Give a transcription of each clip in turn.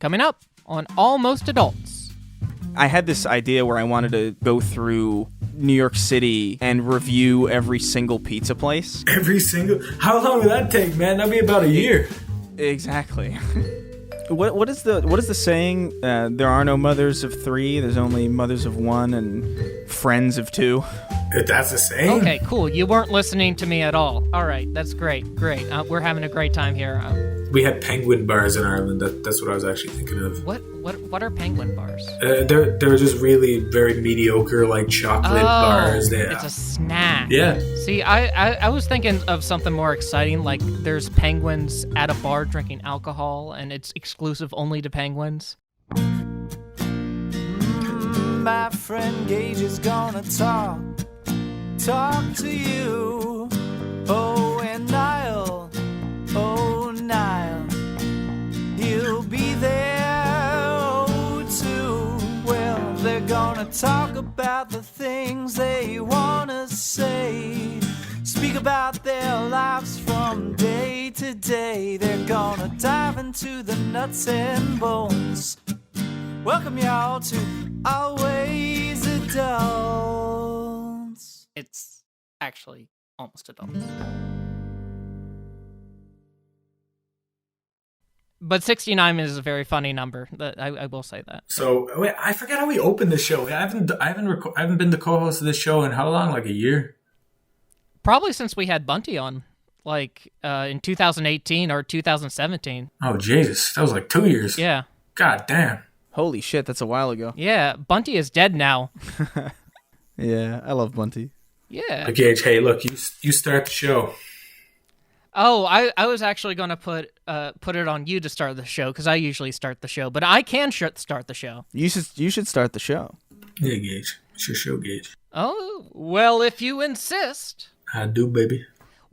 coming up on Almost Adults. I had this idea where I wanted to go through New York City and review every single pizza place. Every single? How long would that take, man? That'd be about a year. Exactly. What is the saying? There are no mothers of three. There's only mothers of one and friends of two. That's the saying? Okay, cool. You weren't listening to me at all. All right, that's great. We're having a great time here. We had penguin bars in Ireland. That's what I was actually thinking of. What are penguin bars? They're just really very mediocre, like chocolate bars. It's a snack. Yeah. See, I was thinking of something more exciting, like there's penguins at a bar drinking alcohol, and it's exclusive only to penguins. My friend Gage is gonna talk to you. Oh, and Niall, he'll be there, too. Well, they're gonna talk about the things they wanna say, speak about their lives from day to day. They're gonna dive into the nuts and bolts. Welcome y'all to Always Adults. It's actually Almost Adults. But 69 is a very funny number. I will say that. So wait, I forgot how we opened the show. I haven't been the co-host of this show in how long? Like a year? Probably since we had Bunty on, like in 2018 or 2017. Oh Jesus, that was like 2 years. Yeah. God damn. Holy shit, that's a while ago. Yeah, Bunty is dead now. Yeah, I love Bunty. Yeah. Gage, hey, look, you start the show. Oh, I was actually going to put it on you to start the show, because I usually start the show, but I can start the show. You should start the show. Yeah, Gage. It's your show, Gage. Oh, well, if you insist. I do, baby.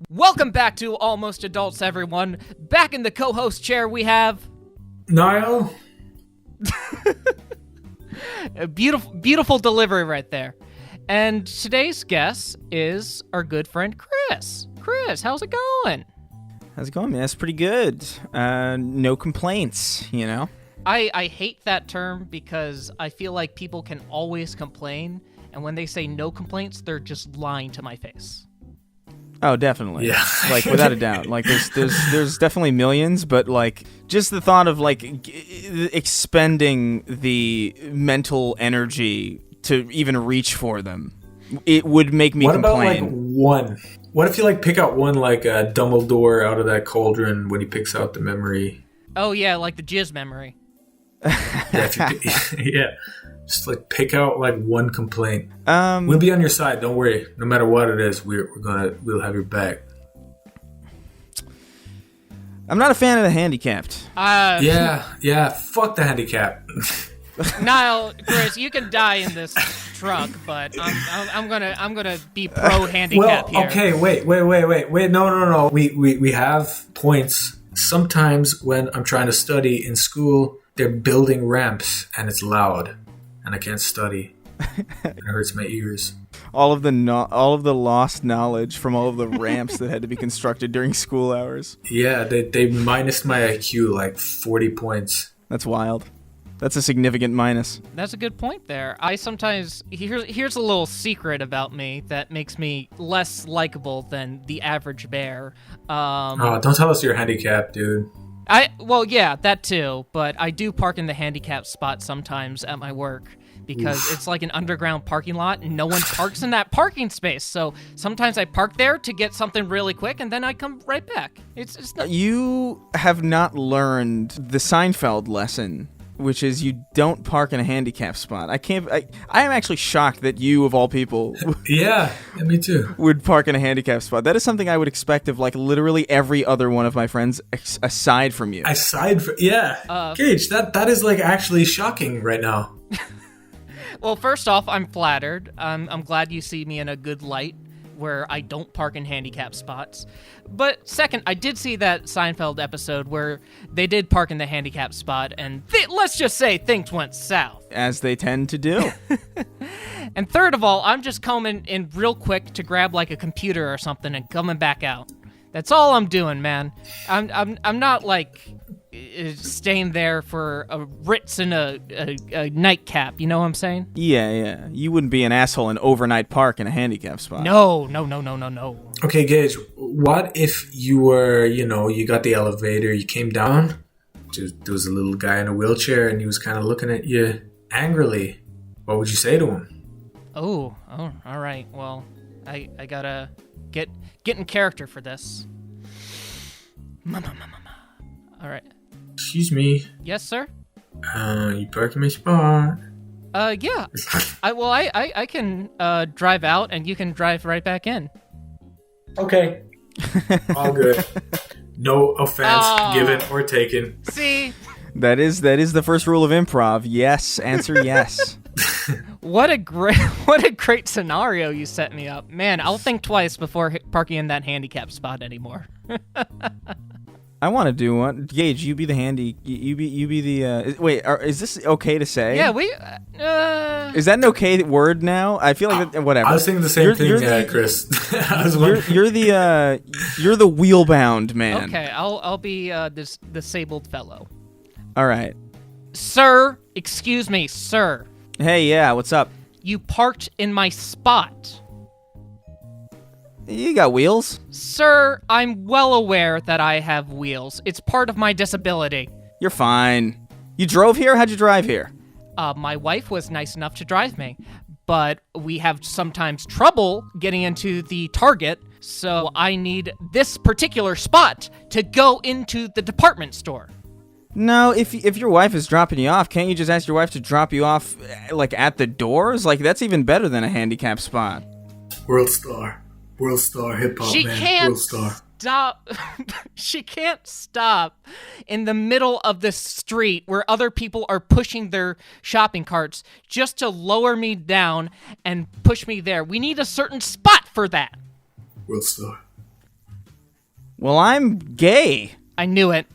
Welcome back to Almost Adults, everyone. Back in the co-host chair we have... Niall. A beautiful delivery right there. And today's guest is our good friend Chris. Chris, how's it going? How's it going, man? That's pretty good. No complaints, you know? I hate that term because I feel like people can always complain, and when they say no complaints, they're just lying to my face. Oh, definitely. Yeah. Like, without a doubt. Like, there's definitely millions, but, like, just the thought of, like, expending the mental energy to even reach for them, it would make me complain. What about, like, one? What if you, like, pick out one, like, Dumbledore out of that cauldron when he picks out the memory? Oh, yeah, like the jizz memory. Yeah. Just like pick out like one complaint. We'll be on your side. Don't worry. No matter what it is, we'll have your back. I'm not a fan of the handicapped. Yeah. Fuck the handicap. Niall, Chris, you can die in this truck, but I'm gonna be pro handicap here. Okay. Wait. No. We have points. Sometimes when I'm trying to study in school, they're building ramps and it's loud. And I can't study. It hurts my ears. All of the lost knowledge from all of the ramps that had to be constructed during school hours. Yeah, they minused my IQ like 40 points. That's wild. That's a significant minus. That's a good point there. I sometimes... Here's a little secret about me that makes me less likable than the average bear. Don't tell us you're handicapped, dude. Well, yeah, that too, but I do park in the handicapped spot sometimes at my work because it's like an underground parking lot and no one parks in that parking space. So sometimes I park there to get something really quick and then I come right back. It's not... You have not learned the Seinfeld lesson, which is you don't park in a handicapped spot. I am actually shocked that you, of all people... Yeah, me too. ...would park in a handicapped spot. That is something I would expect of, like, literally every other one of my friends aside from you. Yeah. Gage, that is, like, actually shocking right now. Well, first off, I'm flattered. I'm glad you see me in a good light where I don't park in handicapped spots. But second, I did see that Seinfeld episode where they did park in the handicapped spot, and let's just say things went south. As they tend to do. And third of all, I'm just coming in real quick to grab like a computer or something and coming back out. That's all I'm doing, man. I'm not like staying there for a Ritz and a nightcap. You know what I'm saying? Yeah. You wouldn't be an asshole in overnight park in a handicap spot. No. Okay, Gage, what if you were, you got the elevator, you came down, there was a little guy in a wheelchair, and he was kind of looking at you angrily. What would you say to him? Oh, all right. Well, I gotta get in character for this. All right. Excuse me. Yes, sir? You parked in my spot. Yeah. I can drive out, and you can drive right back in. Okay. All good. No offense given or taken. See? That is the first rule of improv. Yes, answer yes. What a great scenario you set me up. Man, I'll think twice before parking in that handicap spot anymore. I want to do one. Gage, you be the handy. You be the. Wait, is this okay to say? Yeah, we. Is that an okay word now? I feel like whatever. I was thinking the same thing, Chris. You're the wheel-bound man. Okay, I'll be this disabled fellow. All right. Sir, excuse me, sir. Hey, yeah, what's up? You parked in my spot. You got wheels? Sir, I'm well aware that I have wheels. It's part of my disability. You're fine. You drove here? How'd you drive here? My wife was nice enough to drive me, but we have sometimes trouble getting into the Target, so I need this particular spot to go into the department store. No, if your wife is dropping you off, can't you just ask your wife to drop you off, like, at the doors? Like, that's even better than a handicap spot. World star hip hop man. World star. Stop. She can't stop in the middle of the street where other people are pushing their shopping carts just to lower me down and push me there. We need a certain spot for that. World star. Well, I'm gay. I knew it.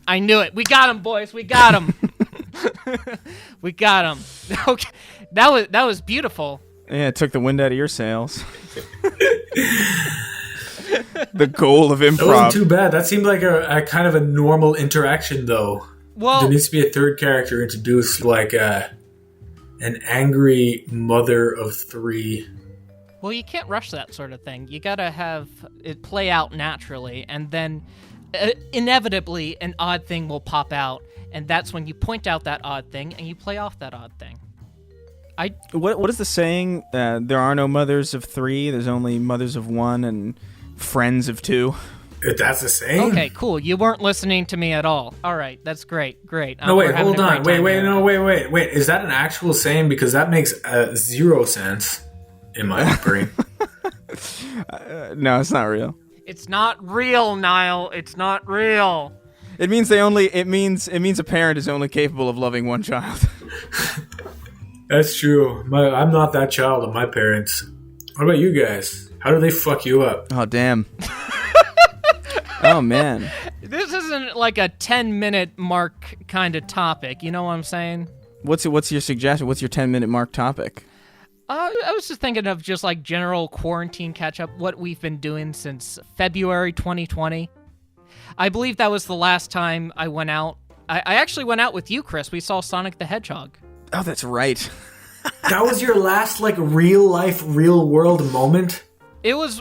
We got him, boys. We got him. We got him. Okay. That was beautiful. Yeah, it took the wind out of your sails. The goal of improv. That wasn't too bad. That seemed like a kind of a normal interaction, though. Well, there needs to be a third character introduced, like an angry mother of three. Well, you can't rush that sort of thing. You gotta have it play out naturally, and then inevitably an odd thing will pop out, and that's when you point out that odd thing and you play off that odd thing. What is the saying? There are no mothers of three. There's only mothers of one and friends of two. That's the saying? Okay, cool. You weren't listening to me at all. All right, that's great. No, wait, hold on. Wait. Is that an actual saying? Because that makes zero sense in my brain. No, it's not real. It's not real, Niall. It's not real. It means it means a parent is only capable of loving one child. That's true. I'm not that child of my parents. What about you guys? How do they fuck you up? Oh, damn. Oh, man. This isn't like a 10-minute mark kind of topic. You know what I'm saying? What's your suggestion? What's your 10-minute mark topic? I was just thinking of just like general quarantine catch-up, what we've been doing since February 2020. I believe that was the last time I went out. I actually went out with you, Chris. We saw Sonic the Hedgehog. Oh, that's right. That was your last like real life, real world moment? It was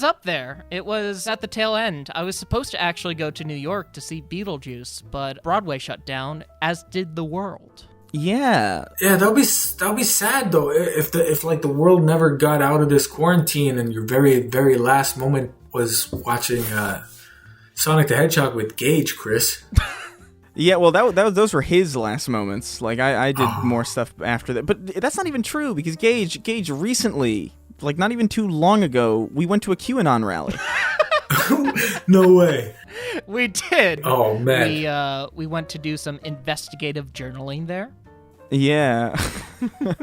up there. It was at the tail end. I was supposed to actually go to New York to see Beetlejuice, but Broadway shut down, as did the world. Yeah. Yeah, that'll be sad though if like the world never got out of this quarantine and your very, very last moment was watching Sonic the Hedgehog with Gage, Chris. Yeah, well, those were his last moments. Like, I did more stuff after that. But that's not even true, because Gage recently, like not even too long ago, we went to a QAnon rally. No way. We did. Oh, man. We went to do some investigative journaling there. Yeah.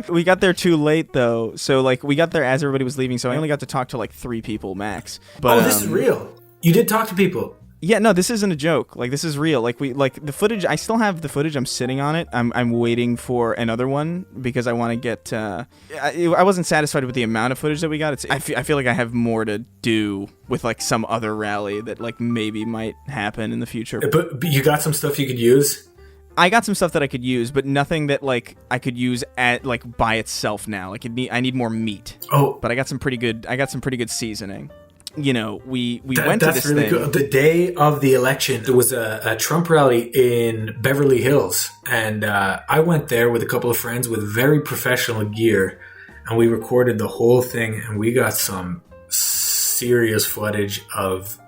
We got there too late, though. So, like, we got there as everybody was leaving, so I only got to talk to, like, 3 people max. But, this is real. You did talk to people. Yeah, no, this isn't a joke. Like, this is real. Like, the footage. I still have the footage. I'm sitting on it. I'm waiting for another one because I want to get. I wasn't satisfied with the amount of footage that we got. I feel like I have more to do with like some other rally that like maybe might happen in the future. But you got some stuff you could use. I got some stuff that I could use, but nothing that like I could use at like by itself now. Like I need more meat. Oh, but I got some pretty good seasoning. You know, we went to this really thing. Good. The day of the election, there was a Trump rally in Beverly Hills, and I went there with a couple of friends with very professional gear, and we recorded the whole thing, and we got some serious footage of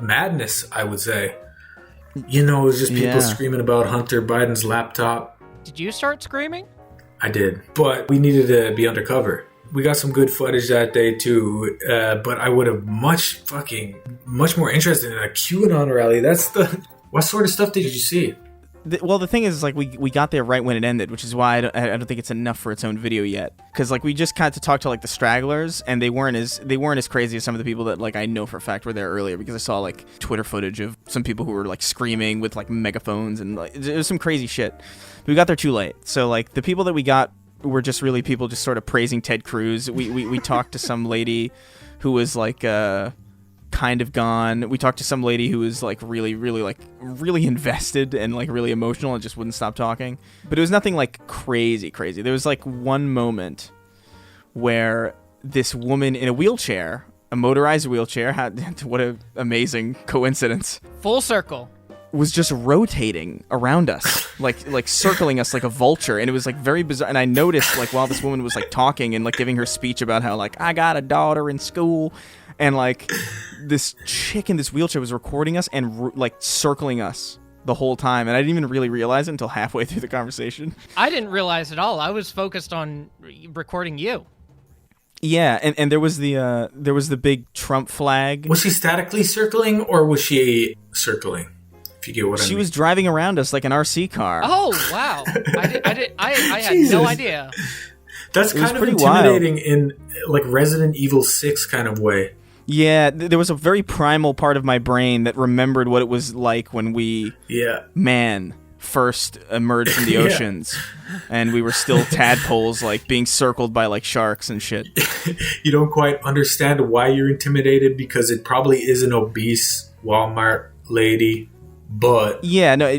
madness, I would say. You know, it was just people screaming about Hunter Biden's laptop. Did you start screaming? I did, but we needed to be undercover. We got some good footage that day too, but I would have much more interested in a QAnon rally. What sort of stuff did you see? Well, the thing is, like, we got there right when it ended, which is why I don't think it's enough for its own video yet. Because like we just got to talk to like the stragglers, and they weren't as crazy as some of the people that like I know for a fact were there earlier. Because I saw like Twitter footage of some people who were like screaming with like megaphones, and like it was some crazy shit. But we got there too late, so like the people that we got were just really people just sort of praising Ted Cruz. We talked to some lady who was like kind of gone. We talked to some lady who was like really invested and like really emotional and just wouldn't stop talking. But it was nothing like crazy. There was like one moment where this woman in a wheelchair, a motorized wheelchair, what an amazing coincidence. Full circle. Was just rotating around us, like circling us like a vulture, and it was like very bizarre. And I noticed like while this woman was like talking and like giving her speech about how like I got a daughter in school, and like this chick in this wheelchair was recording us and like circling us the whole time, and I didn't even really realize it until halfway through the conversation. I didn't realize at all. I was focused on recording you. Yeah, and there was the big Trump flag. Was she statically circling or was she circling? If you get what I mean. She was driving around us like an RC car. Oh wow! I had no idea. That's kind of intimidating in like Resident Evil 6 kind of way. Yeah, there was a very primal part of my brain that remembered what it was like when we first emerged from the oceans, and we were still tadpoles, like being circled by like sharks and shit. You don't quite understand why you're intimidated because it probably is an obese Walmart lady. But yeah, no,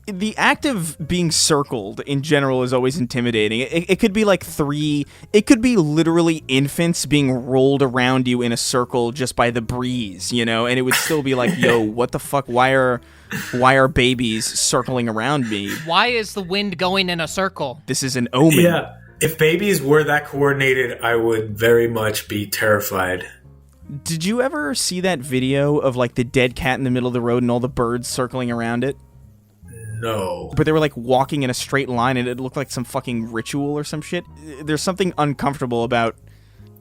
the act of being circled in general is always intimidating. It could be like it could be literally infants being rolled around you in a circle just by the breeze, you know, and it would still be like, yo, what the fuck? Why are babies circling around me? Why is the wind going in a circle? This is an omen. Yeah, if babies were that coordinated, I would very much be terrified. Did you ever see that video of like the dead cat in the middle of the road and all the birds circling around it? No. But they were like walking in a straight line and it looked like some fucking ritual or some shit. There's something uncomfortable about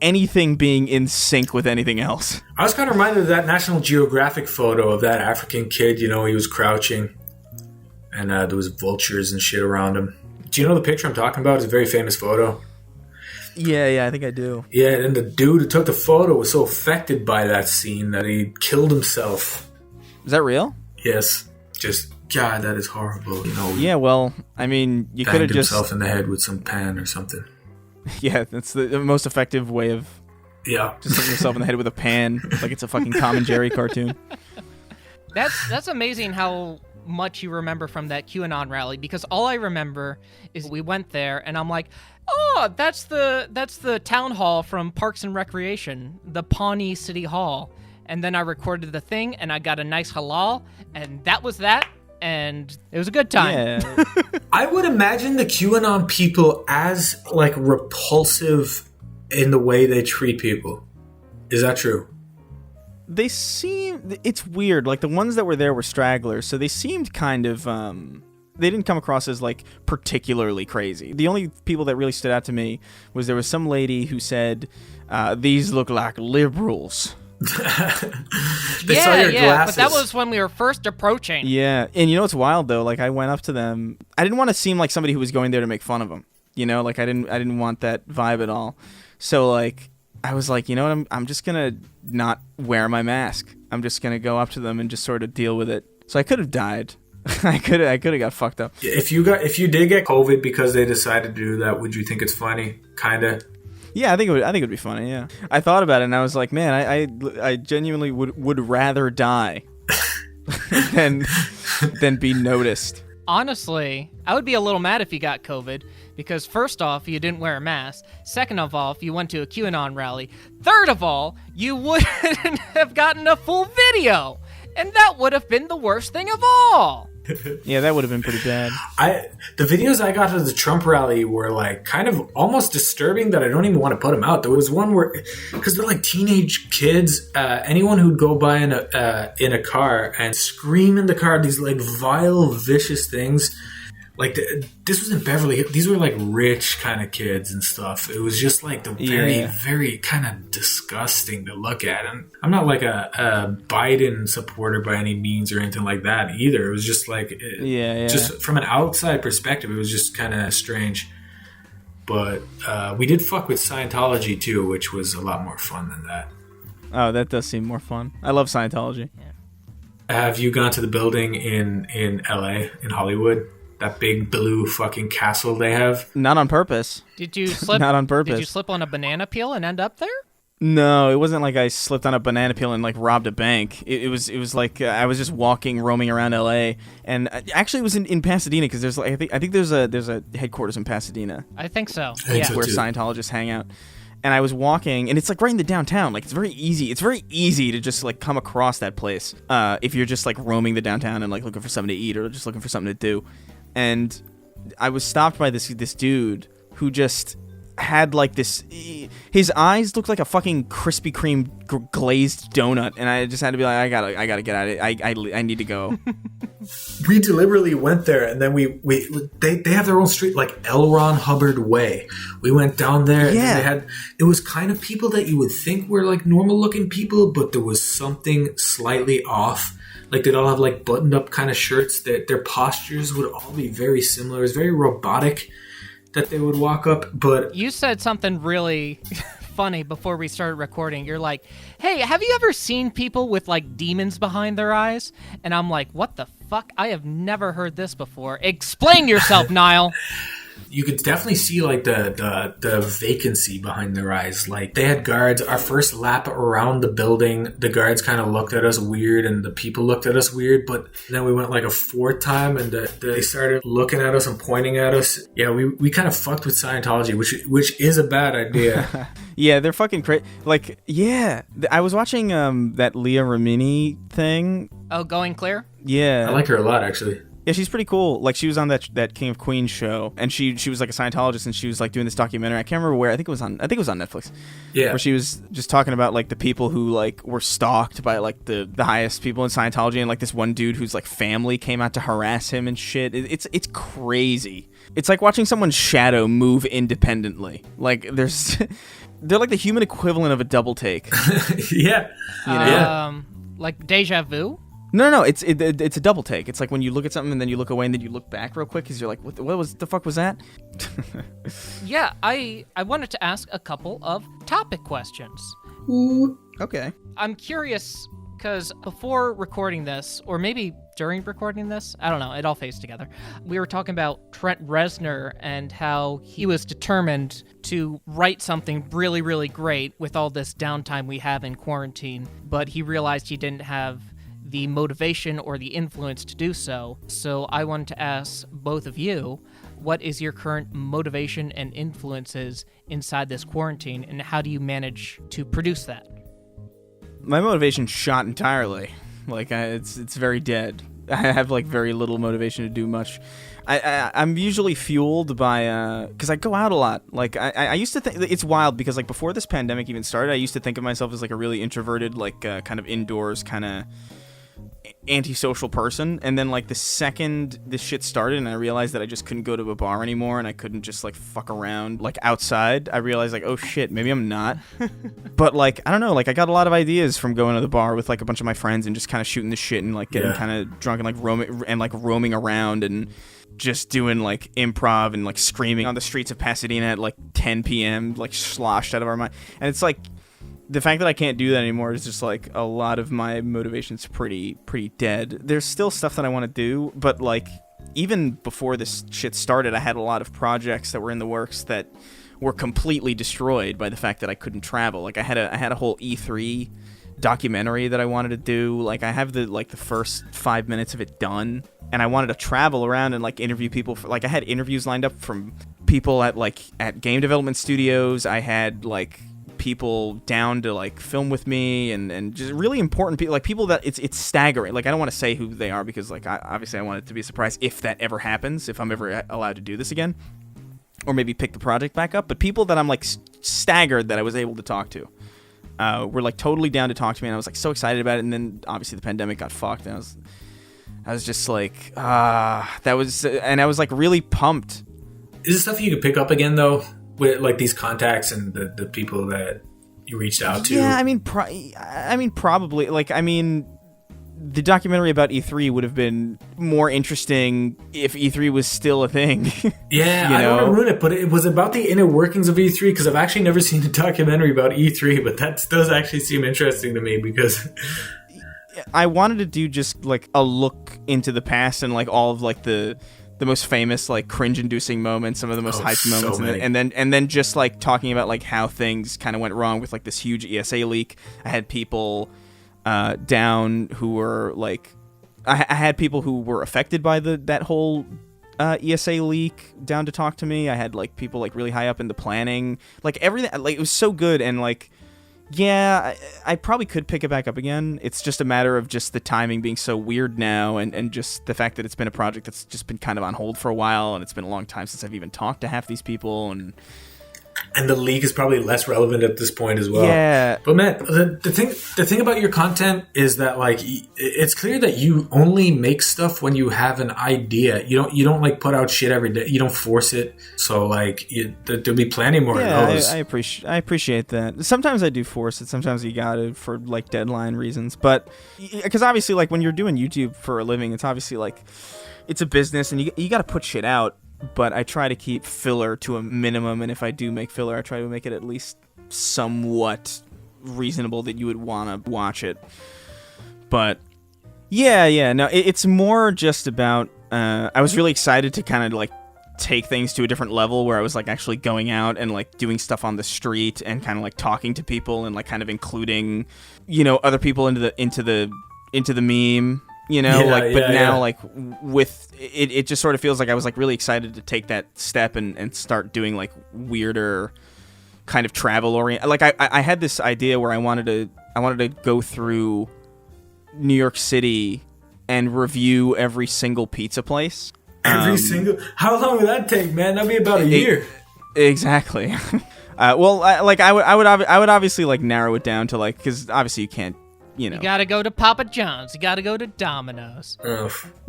anything being in sync with anything else. I was kind of reminded of that National Geographic photo of that African kid, you know, he was crouching and there was vultures and shit around him. Do you know the picture I'm talking about? It's a very famous photo. Yeah, I think I do. Yeah, and the dude who took the photo was so affected by that scene that he killed himself. Is that real? Yes. Just, God, that is horrible. You know. Yeah, well, I mean, you could have just himself in the head with some pan or something. Yeah, that's the most effective way of just hitting yourself in the head with a pan, like it's a fucking Tom and Jerry cartoon. That's amazing how much you remember from that QAnon rally, because all I remember is we went there and I'm like, oh, that's the town hall from Parks and Recreation, the Pawnee City Hall. And then I recorded the thing and I got a nice halal, and that was that, and it was a good time. Yeah. I would imagine the QAnon people as like repulsive in the way they treat people. Is that true? They seem... It's weird. Like, the ones that were there were stragglers, so they seemed kind of... They didn't come across as, like, particularly crazy. The only people that really stood out to me was there was some lady who said, these look like liberals. They saw your glasses. But that was when we were first approaching. Yeah, and you know what's wild, though? Like, I went up to them. I didn't want to seem like somebody who was going there to make fun of them. You know, like, I didn't want that vibe at all. So, like... I was like, you know what, I'm just gonna not wear my mask. I'm just gonna go up to them and just sort of deal with it. So I could have died. I could have got fucked up. If you did get COVID because they decided to do that, would you think it's funny? Kinda. Yeah, I think it would be funny. Yeah, I thought about it and I was like, man, I genuinely would rather die than be noticed. Honestly, I would be a little mad if you got COVID, because first off, you didn't wear a mask. Second of all, if you went to a QAnon rally. Third of all, you wouldn't have gotten a full video. And that would have been the worst thing of all. Yeah, that would have been pretty bad. The videos I got at the Trump rally were like kind of almost disturbing that I don't even want to put them out. There was one where, because they're like teenage kids, anyone who'd go by in a car and scream in the car these like vile, vicious things. Like this was in Beverly Hills. These were like rich kind of kids and stuff. It was just like the very, very kind of disgusting to look at. And I'm not like a Biden supporter by any means or anything like that either. It was just like, just from an outside perspective, it was just kind of strange. But we did fuck with Scientology too, which was a lot more fun than that. Oh, that does seem more fun. I love Scientology. Yeah. Have you gone to the building in LA, in Hollywood? That big blue fucking castle they have? Not on purpose. Did you slip? Not on purpose. Did you slip on a banana peel and end up there? No, it wasn't like I slipped on a banana peel and like robbed a bank. It was like I was just roaming around LA, and actually it was in Pasadena because there's like I think there's a headquarters in Pasadena. I think so. Where Scientologists hang out. And I was walking, and it's like right in the downtown. Like it's very easy. It's very easy to just like come across that place if you're just like roaming the downtown and like looking for something to eat or just looking for something to do. And I was stopped by this dude who just had like this. His eyes looked like a fucking Krispy Kreme glazed donut, and I just had to be like, I gotta get out of it. I need to go. We deliberately went there, and then they have their own street, like L. Ron Hubbard Way. We went down there. Yeah, and it was kind of people that you would think were like normal looking people, but there was something slightly off. Like they'd all have like buttoned up kind of shirts. That their postures would all be very similar. It was very robotic that they would walk up. But you said something really funny before we started recording. You're like, "Hey, have you ever seen people with like demons behind their eyes?" And I'm like, "What the fuck? I have never heard this before. Explain yourself, Niall." You could definitely see like the vacancy behind their eyes. Like they had guards. Our first lap around the building, the guards kind of looked at us weird, and the people looked at us weird. But then we went like a fourth time, and they started looking at us and pointing at us. Yeah, we kind of fucked with Scientology, which is a bad idea. Yeah, they're fucking crazy. Like, yeah, I was watching that Leah Remini thing. Oh, Going Clear? Yeah, I like her a lot, actually. Yeah, she's pretty cool. Like, she was on that King of Queens show, and she was like a Scientologist, and she was like doing this documentary. I can't remember where. I think it was on Netflix. Yeah. Where she was just talking about like the people who like were stalked by like the highest people in Scientology, and like this one dude whose like family came out to harass him and shit. It's crazy. It's like watching someone's shadow move independently. Like they're like the human equivalent of a double take. Yeah. You know? Like deja vu? No, it's a double take. It's like when you look at something and then you look away and then you look back real quick because you're like, what the fuck was that? Yeah, I wanted to ask a couple of topic questions. Okay. I'm curious because before recording this, or maybe during recording this, I don't know, it all fades together. We were talking about Trent Reznor and how he was determined to write something really, really great with all this downtime we have in quarantine, but he realized he didn't have the motivation or the influence to do so. So I wanted to ask both of you, what is your current motivation and influences inside this quarantine, and how do you manage to produce that? My motivation shot entirely. Like it's very dead. I have like very little motivation to do much. I'm usually fueled by because I go out a lot. Like I used to think it's wild because like before this pandemic even started, I used to think of myself as like a really introverted, like kind of indoors kind of antisocial person, and then like the second this shit started and I realized that I just couldn't go to a bar anymore and I couldn't just like fuck around like outside, I realized like, oh shit, maybe I'm not. But like I don't know, like I got a lot of ideas from going to the bar with like a bunch of my friends and just kind of shooting the shit and like getting kind of drunk and like roaming around, and just doing like improv and like screaming on the streets of Pasadena at like 10 p.m. like sloshed out of our mind. And it's like the fact that I can't do that anymore is just like a lot of my motivation's pretty dead. There's still stuff that I want to do, but like even before this shit started, I had a lot of projects that were in the works that were completely destroyed by the fact that I couldn't travel. Like I had a whole E3 documentary that I wanted to do. Like I have the first 5 minutes of it done, and I wanted to travel around and like interview people for, like I had interviews lined up from people at game development studios. I had like people down to like film with me and just really important people, like people that it's staggering. Like I don't want to say who they are because like obviously I want it to be a surprise if that ever happens, if I'm ever allowed to do this again, or maybe pick the project back up. But people that I'm like staggered that I was able to talk to were like totally down to talk to me, and I was like so excited about it. And then obviously the pandemic got fucked, and I was just like that was, and I was like really pumped. Is it stuff you could pick up again though, with like these contacts and the people that you reached out to? Yeah, I mean probably. Like I mean, the documentary about E3 would have been more interesting if E3 was still a thing. Yeah, I don't want to ruin it, but it was about the inner workings of E3, because I've actually never seen a documentary about E3, but that does actually seem interesting to me because I wanted to do just like a look into the past and like all of like the most famous like cringe-inducing moments, some of the most hyped moments, so and then just like talking about like how things kind of went wrong with like this huge ESA leak. I had people down who were like, I had people who were affected by that whole ESA leak down to talk to me. I had like people like really high up in the planning, like everything. Like it was so good, and like yeah, I probably could pick it back up again. It's just a matter of just the timing being so weird now, and just the fact that it's been a project that's just been kind of on hold for a while, and it's been a long time since I've even talked to half these people, and the leak is probably less relevant at this point as well. Yeah. But man, the thing about your content is that like it's clear that you only make stuff when you have an idea. You don't like put out shit every day. You don't force it. So like there'll be plenty more of those. I appreciate that. Sometimes I do force it. Sometimes you got to for like deadline reasons. But because obviously like when you're doing YouTube for a living, it's obviously like it's a business, and you got to put shit out. But I try to keep filler to a minimum, and if I do make filler, I try to make it at least somewhat reasonable that you would want to watch it. But yeah, no, it's more just about I was really excited to kind of like take things to a different level where I was like actually going out and like doing stuff on the street and kind of like talking to people and like kind of including, you know, other people into the meme. You know, now, like, with it just sort of feels like I was, like, really excited to take that step and start doing, like, weirder kind of travel-oriented. Like, I had this idea where I wanted to go through New York City and review every single pizza place. Every single? How long would that take, man? That'd be about a year. Exactly. I would obviously, like, narrow it down to, like, because obviously you can't. You know. You gotta go to Papa John's. You gotta go to Domino's.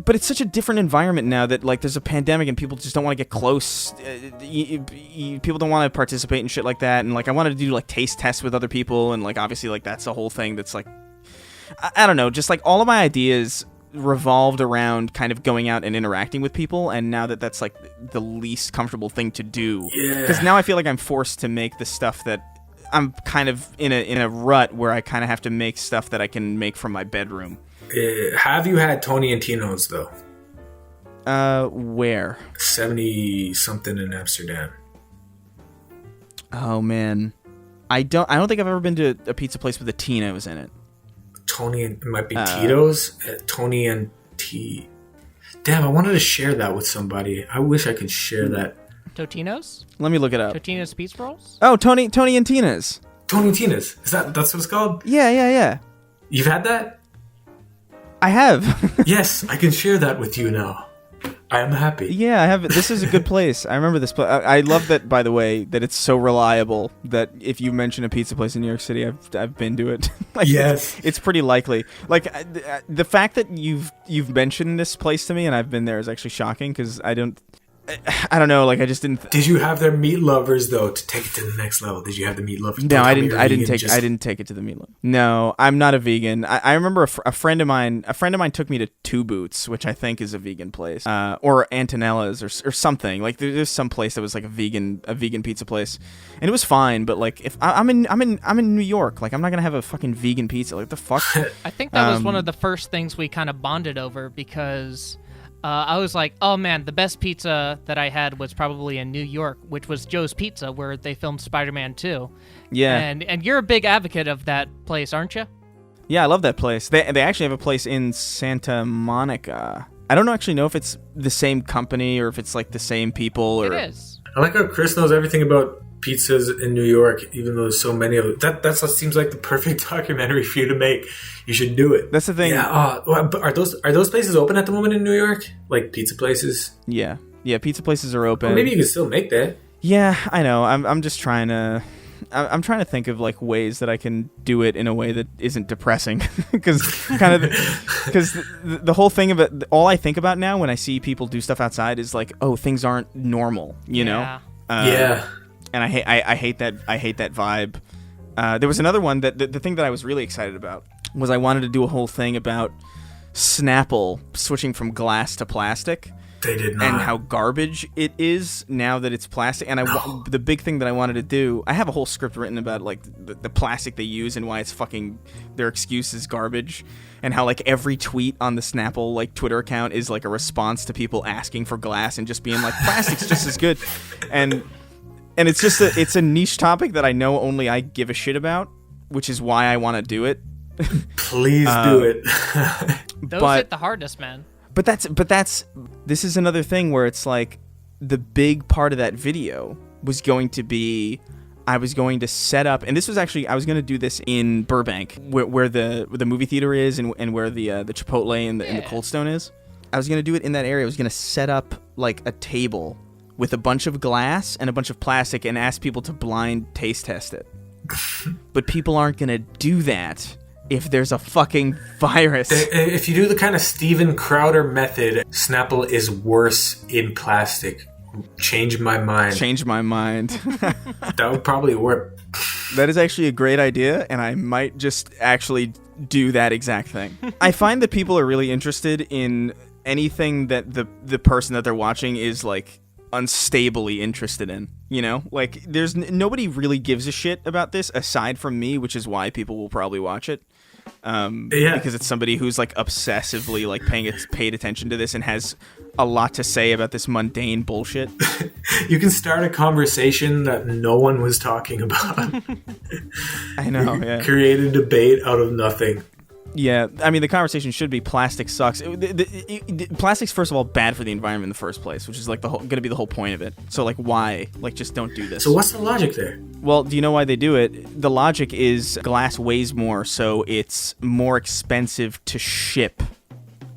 But it's such a different environment now that like there's a pandemic and people just don't want to get close. People don't want to participate in shit like that. And like I wanted to do like taste tests with other people, and like obviously like that's a whole thing that's like I don't know. Just like all of my ideas revolved around kind of going out and interacting with people, and now that's like the least comfortable thing to do. Yeah. Because now I feel like I'm forced to make the stuff that. I'm kind of in a rut where I kind of have to make stuff that I can make from my bedroom. Have you had Tony and Tino's though? Where? 70-something in Amsterdam. Oh man, I don't think I've ever been to a pizza place with a Tino's in it. Tony and it might be Tito's. Tony and T. Damn, I wanted to share that with somebody. I wish I could share that. Totino's? Let me look it up. Totino's Pizza Rolls? Oh, Tony and Tina's. Tony and Tina's. That's what it's called? Yeah. You've had that? I have. Yes, I can share that with you now. I am happy. Yeah, I have. This is a good place. I remember this place. I love that, by the way, that it's so reliable that if you mention a pizza place in New York City, I've been to it. Like, yes. It's pretty likely. Like the fact that you've mentioned this place to me and I've been there is actually shocking because I don't. I don't know. Like I just didn't. Did you have their meat lovers though to take it to the next level? Did you have the meat lovers? No, I didn't. I didn't take it to the meat lover. No, I'm not a vegan. I remember a friend of mine. A friend of mine took me to Two Boots, which I think is a vegan place, or Antonella's or something. Like there's some place that was like a vegan pizza place, and it was fine. But like if I'm in New York, like I'm not gonna have a fucking vegan pizza. Like the fuck. I think that was one of the first things we kind of bonded over because. I was like, oh man, the best pizza that I had was probably in New York, which was Joe's Pizza, where they filmed Spider-Man 2. Yeah. And you're a big advocate of that place, aren't you? Yeah, I love that place. They actually have a place in Santa Monica. I don't actually know if it's the same company or if it's like the same people. Or... It is. I like how Chris knows everything about pizzas in New York, even though there's so many of them. That seems like the perfect documentary for you to make. You should do it. That's the thing. Yeah. But are those places open at the moment in New York? Like pizza places? Yeah. Pizza places are open. Well, maybe you can still make that. Yeah, I know. I'm just trying to. I'm trying to think of like ways that I can do it in a way that isn't depressing, because the whole thing of it, all I think about now when I see people do stuff outside is like, oh, things aren't normal, you know? Yeah. And I hate that vibe. There was another one that the thing that I was really excited about was I wanted to do a whole thing about Snapple switching from glass to plastic. They did not. And how garbage it is now that it's plastic. And the big thing that I wanted to do, I have a whole script written about like the plastic they use and why it's fucking, their excuse is garbage. And how like every tweet on the Snapple like Twitter account is like a response to people asking for glass and just being like, plastic's just as good. And it's just it's a niche topic that I know only I give a shit about, which is why I want to do it. Please do it. Those hit the hardest, man. But this is another thing where it's like the big part of that video was going to be I was going to set up, and this was actually I was going to do this in Burbank where the movie theater is and where the Chipotle and the Cold Stone is. I was going to do it in that area. I was going to set up like a table with a bunch of glass and a bunch of plastic and ask people to blind taste test it. But people aren't going to do that if there's a fucking virus. If you do the kind of Steven Crowder method, Snapple is worse in plastic. Change my mind. That would probably work. That is actually a great idea, and I might just actually do that exact thing. I find that people are really interested in anything that the person that they're watching is like unstably interested in, you know? Like there's nobody really gives a shit about this aside from me, which is why people will probably watch it. Because it's somebody who's like obsessively like paid attention to this and has a lot to say about this mundane bullshit. You can start a conversation that no one was talking about. I know, yeah. Create a debate out of nothing. Yeah, I mean, the conversation should be plastic sucks. Plastic's, first of all, bad for the environment in the first place, which is like going to be the whole point of it. So, like, why? Like, just don't do this. So what's the logic there? Well, do you know why they do it? The logic is glass weighs more, so it's more expensive to ship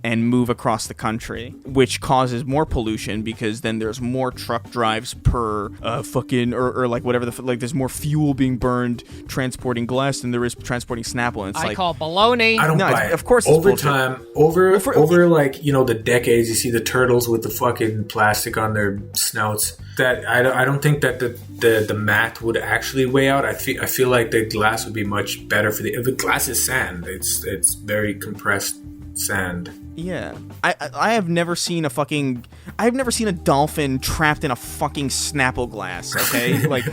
and move across the country, which causes more pollution because then there's more truck drives per or like whatever like there's more fuel being burned transporting glass than there is transporting Snapple. And it's I call baloney. I don't buy it. Of course, over it's time, over like, you know, the decades, you see the turtles with the fucking plastic on their snouts. That I don't think that the math would actually weigh out. I feel like the glass would be much better for the glass is sand. It's very compressed sand. Yeah, I have never seen a dolphin trapped in a fucking Snapple glass. Okay, like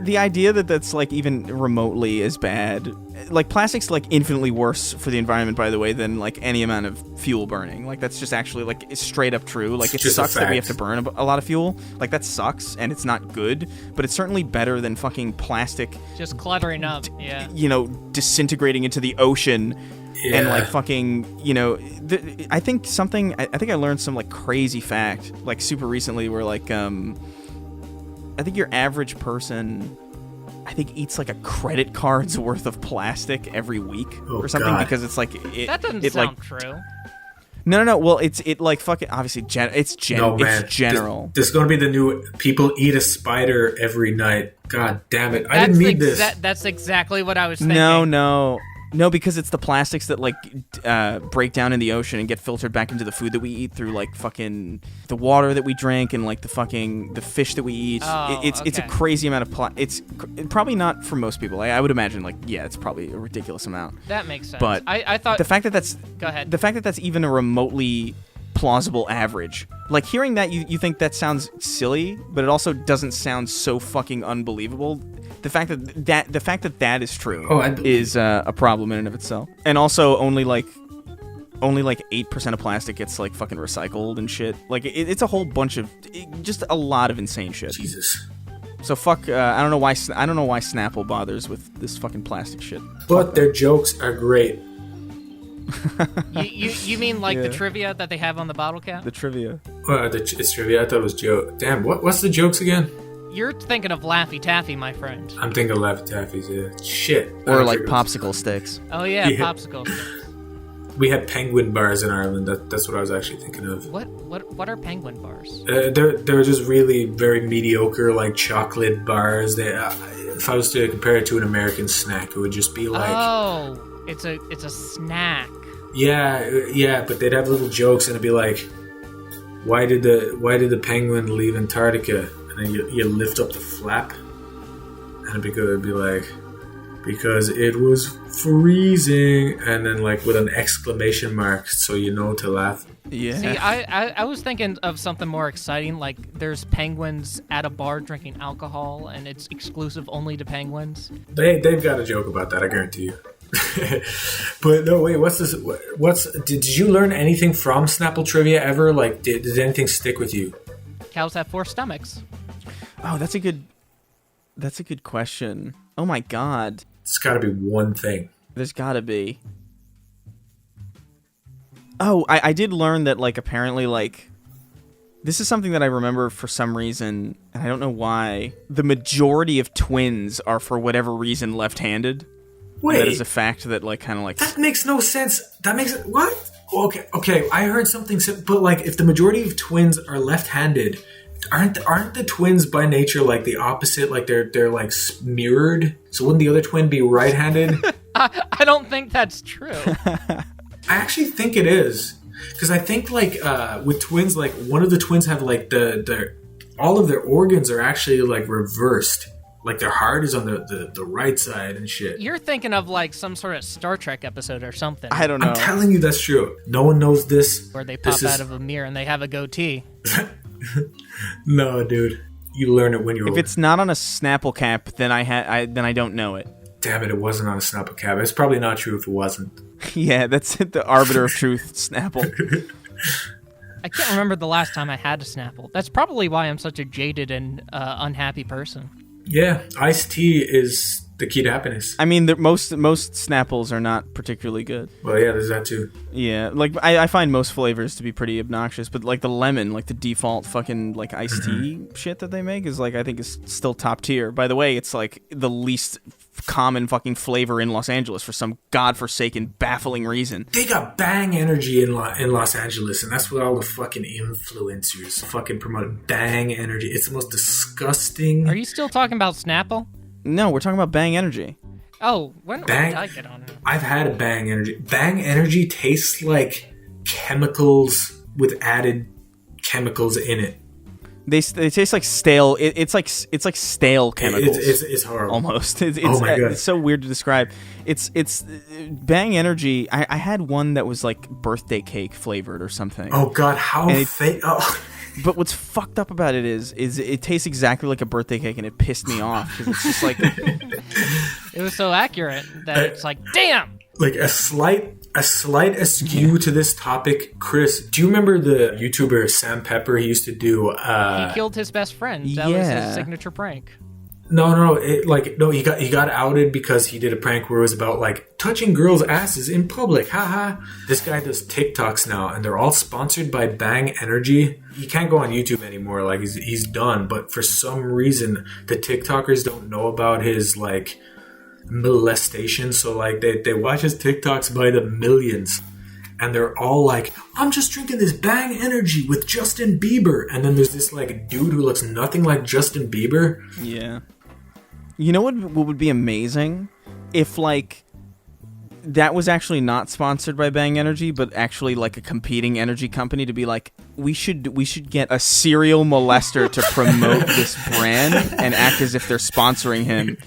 the idea that that's like even remotely as bad. Like plastic's like infinitely worse for the environment, by the way, than like any amount of fuel burning. Like that's just actually like it's straight up true. Like it sucks that we have to burn a lot of fuel. Like that sucks and it's not good, but it's certainly better than fucking plastic just cluttering up. Yeah, you know, disintegrating into the ocean. Yeah. And like fucking, you know, I think I learned some like crazy fact like super recently where like I think your average person eats like a credit card's worth of plastic every week or something. God. Because it's like that doesn't sound true. No. Well, it like fucking obviously it's general. This is going to be the new people eat a spider every night. God damn it! I didn't need this. That's exactly what I was thinking. No. No, because it's the plastics that like break down in the ocean and get filtered back into the food that we eat through like fucking the water that we drink and like the fish that we eat. It's a crazy amount of it's probably not for most people. I would imagine like it's probably a ridiculous amount. That makes sense. But I thought the fact that that's go ahead. The fact that that's even a remotely plausible average. Like hearing that you think that sounds silly, but it also doesn't sound so fucking unbelievable. The fact that is true is a problem in and of itself. And also only like 8% of plastic gets like fucking recycled and shit. Like it's a whole bunch of just a lot of insane shit. Jesus. So fuck. I don't know why Snapple bothers with this fucking plastic shit. But their jokes are great. You mean like the trivia that they have on the bottle cap? The trivia. It's trivia. I thought it was joke. Damn. What's the jokes again? You're thinking of Laffy Taffy, my friend. I'm thinking of Laffy Taffies. Yeah. Shit. Or like popsicle sticks. Oh yeah, popsicle sticks. We had penguin bars in Ireland. That's what I was actually thinking of. What are penguin bars? They're just really very mediocre, like chocolate bars. They, if I was to compare it to an American snack, it would just be like, oh, it's a snack. Yeah, but they'd have little jokes, and it'd be like, why did the penguin leave Antarctica? And then you lift up the flap, and it'd be like, because it was freezing, and then like with an exclamation mark, so you know to laugh. Yeah. See, I was thinking of something more exciting, like there's penguins at a bar drinking alcohol, and it's exclusive only to penguins. They've got a joke about that, I guarantee you. But no, wait, what's this? Did you learn anything from Snapple trivia ever? Like, did anything stick with you? Cows have 4 stomachs. Oh, that's a good question. Oh my god. It's got to be one thing. There's got to be. Oh, I did learn that, like, apparently, like, this is something that I remember for some reason, and I don't know why. The majority of twins are, for whatever reason, left-handed. Wait. That is a fact that, like, kind of like... That makes no sense. That makes... What? Okay, I heard something... But, like, if the majority of twins are left-handed... Aren't the twins by nature like the opposite? Like they're like mirrored. So wouldn't the other twin be right-handed? I don't think that's true. I actually think it is, because I think like with twins, like one of the twins have like all of their organs are actually like reversed. Like their heart is on the right side and shit. You're thinking of like some sort of Star Trek episode or something. I don't know. I'm telling you, that's true. No one knows this. Where they pop out of a mirror and they have a goatee. No, dude. You learn it when you're If older. it's not on a Snapple cap, then I don't know it. Damn it wasn't on a Snapple cap. It's probably not true if it wasn't. Yeah, that's it, the arbiter of truth, Snapple. I can't remember the last time I had a Snapple. That's probably why I'm such a jaded and unhappy person. Yeah, iced tea is the key to happiness. I mean, most Snapples are not particularly good. Well, yeah, there's that too. Yeah, like I find most flavors to be pretty obnoxious, but like the lemon, like the default fucking like iced tea shit that they make is like I think is still top tier. By the way, it's like the least common fucking flavor in Los Angeles for some godforsaken, baffling reason. They got bang energy in Los Angeles, and that's what all the fucking influencers fucking promote. Bang energy. It's the most disgusting. Are you still talking about Snapple? No, we're talking about Bang Energy. Oh, when did I get on it? I've had a Bang Energy. Bang Energy tastes like chemicals with added chemicals in it. They taste like stale. It's like stale chemicals. It's horrible. Almost. Oh my God. It's so weird to describe. It's Bang Energy. I had one that was like birthday cake flavored or something. Oh God, how fake! Oh. But what's fucked up about it is it tastes exactly like a birthday cake, and it pissed me off because it's just like it was so accurate that it's like, damn. Like a slight askew to this topic, Chris. Do you remember the YouTuber Sam Pepper? He used to do. He killed his best friend. That was his signature prank. No. He got outed because he did a prank where it was about like touching girls' asses in public. Haha. This guy does TikToks now, and they're all sponsored by Bang Energy. He can't go on YouTube anymore. Like he's done. But for some reason, the TikTokers don't know about his like molestation. So like they watch his TikToks by the millions. And they're all like, I'm just drinking this Bang Energy with Justin Bieber. And then there's this like dude who looks nothing like Justin Bieber. Yeah. You know what would be amazing? If like that was actually not sponsored by Bang Energy, but actually like a competing energy company to be like, we should get a serial molester to promote this brand and act as if they're sponsoring him.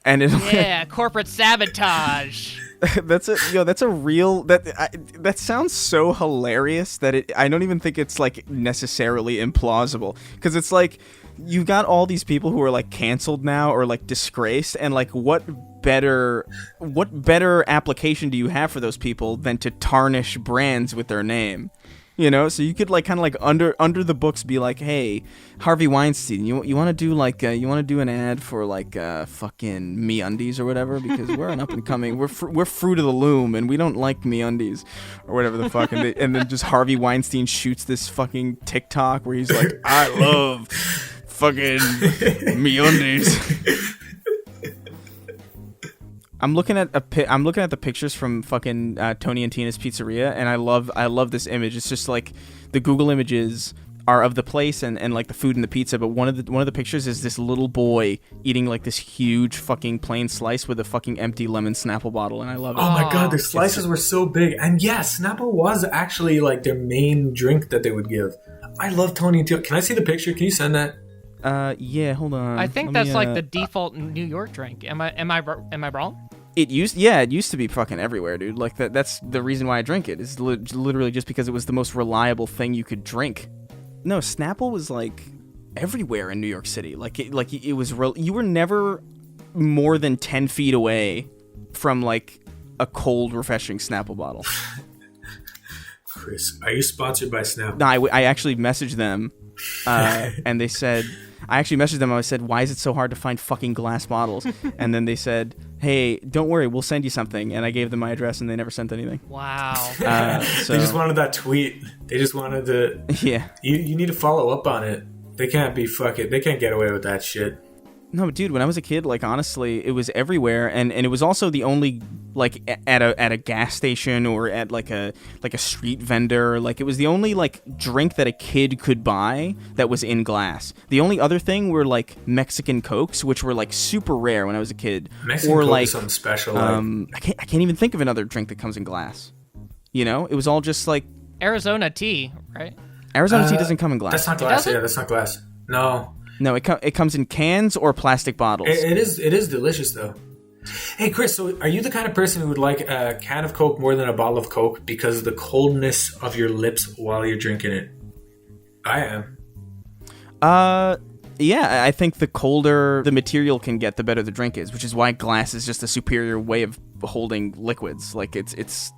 And corporate sabotage. That's a real that sounds so hilarious that I don't even think it's like necessarily implausible, because it's like you've got all these people who are like canceled now or like disgraced, and like what better application do you have for those people than to tarnish brands with their name? You know, so you could like kind of like under the books be like, hey, Harvey Weinstein, you want to do like you want to do an ad for like fucking MeUndies or whatever, because we're an up and coming, we're fruit of the loom and we don't like MeUndies or whatever the fuck, and then just Harvey Weinstein shoots this fucking TikTok where he's like, I love fucking MeUndies. I'm looking at the pictures from fucking Tony and Tina's Pizzeria, and I love this image. It's just like the Google images are of the place and like the food and the pizza, but one of the pictures is this little boy eating like this huge fucking plain slice with a fucking empty lemon Snapple bottle, and I love it. Oh my god, their slices were so big. And yeah, Snapple was actually like their main drink that they would give. I love Tony and Tina. Can I see the picture? Can you send that? Yeah, hold on. I think that's like the default New York drink. Am I wrong? It used to be fucking everywhere, dude. Like that's the reason why I drink it. Is literally just because it was the most reliable thing you could drink. No, Snapple was like everywhere in New York City. Like it was you were never more than 10 feet away from like a cold, refreshing Snapple bottle. Chris, are you sponsored by Snapple? No, I actually messaged them, and they said. I actually messaged them. I said, why is it so hard to find fucking glass bottles? And then they said, hey, don't worry, we'll send you something. And I gave them my address, and they never sent anything. Wow. So they just wanted that tweet. They just wanted to... Yeah. You need to follow up on it. They can't be fucking... They can't get away with that shit. No, dude, when I was a kid, like, honestly, it was everywhere, and it was also the only, like, at a gas station or at, like a street vendor, like, it was the only, like, drink that a kid could buy that was in glass. The only other thing were, like, Mexican Cokes, which were, like, super rare when I was a kid. Mexican Coke is something special. I can't even think of another drink that comes in glass. You know? It was all just, like... Arizona tea, right? Arizona tea doesn't come in glass. That's not glass, yeah, that's not glass. No. No, it comes in cans or plastic bottles. It is delicious though. Hey Chris, so are you the kind of person who would like a can of Coke more than a bottle of Coke because of the coldness of your lips while you're drinking it? I am. Yeah, I think the colder the material can get, the better the drink is, which is why glass is just a superior way of holding liquids. Like it's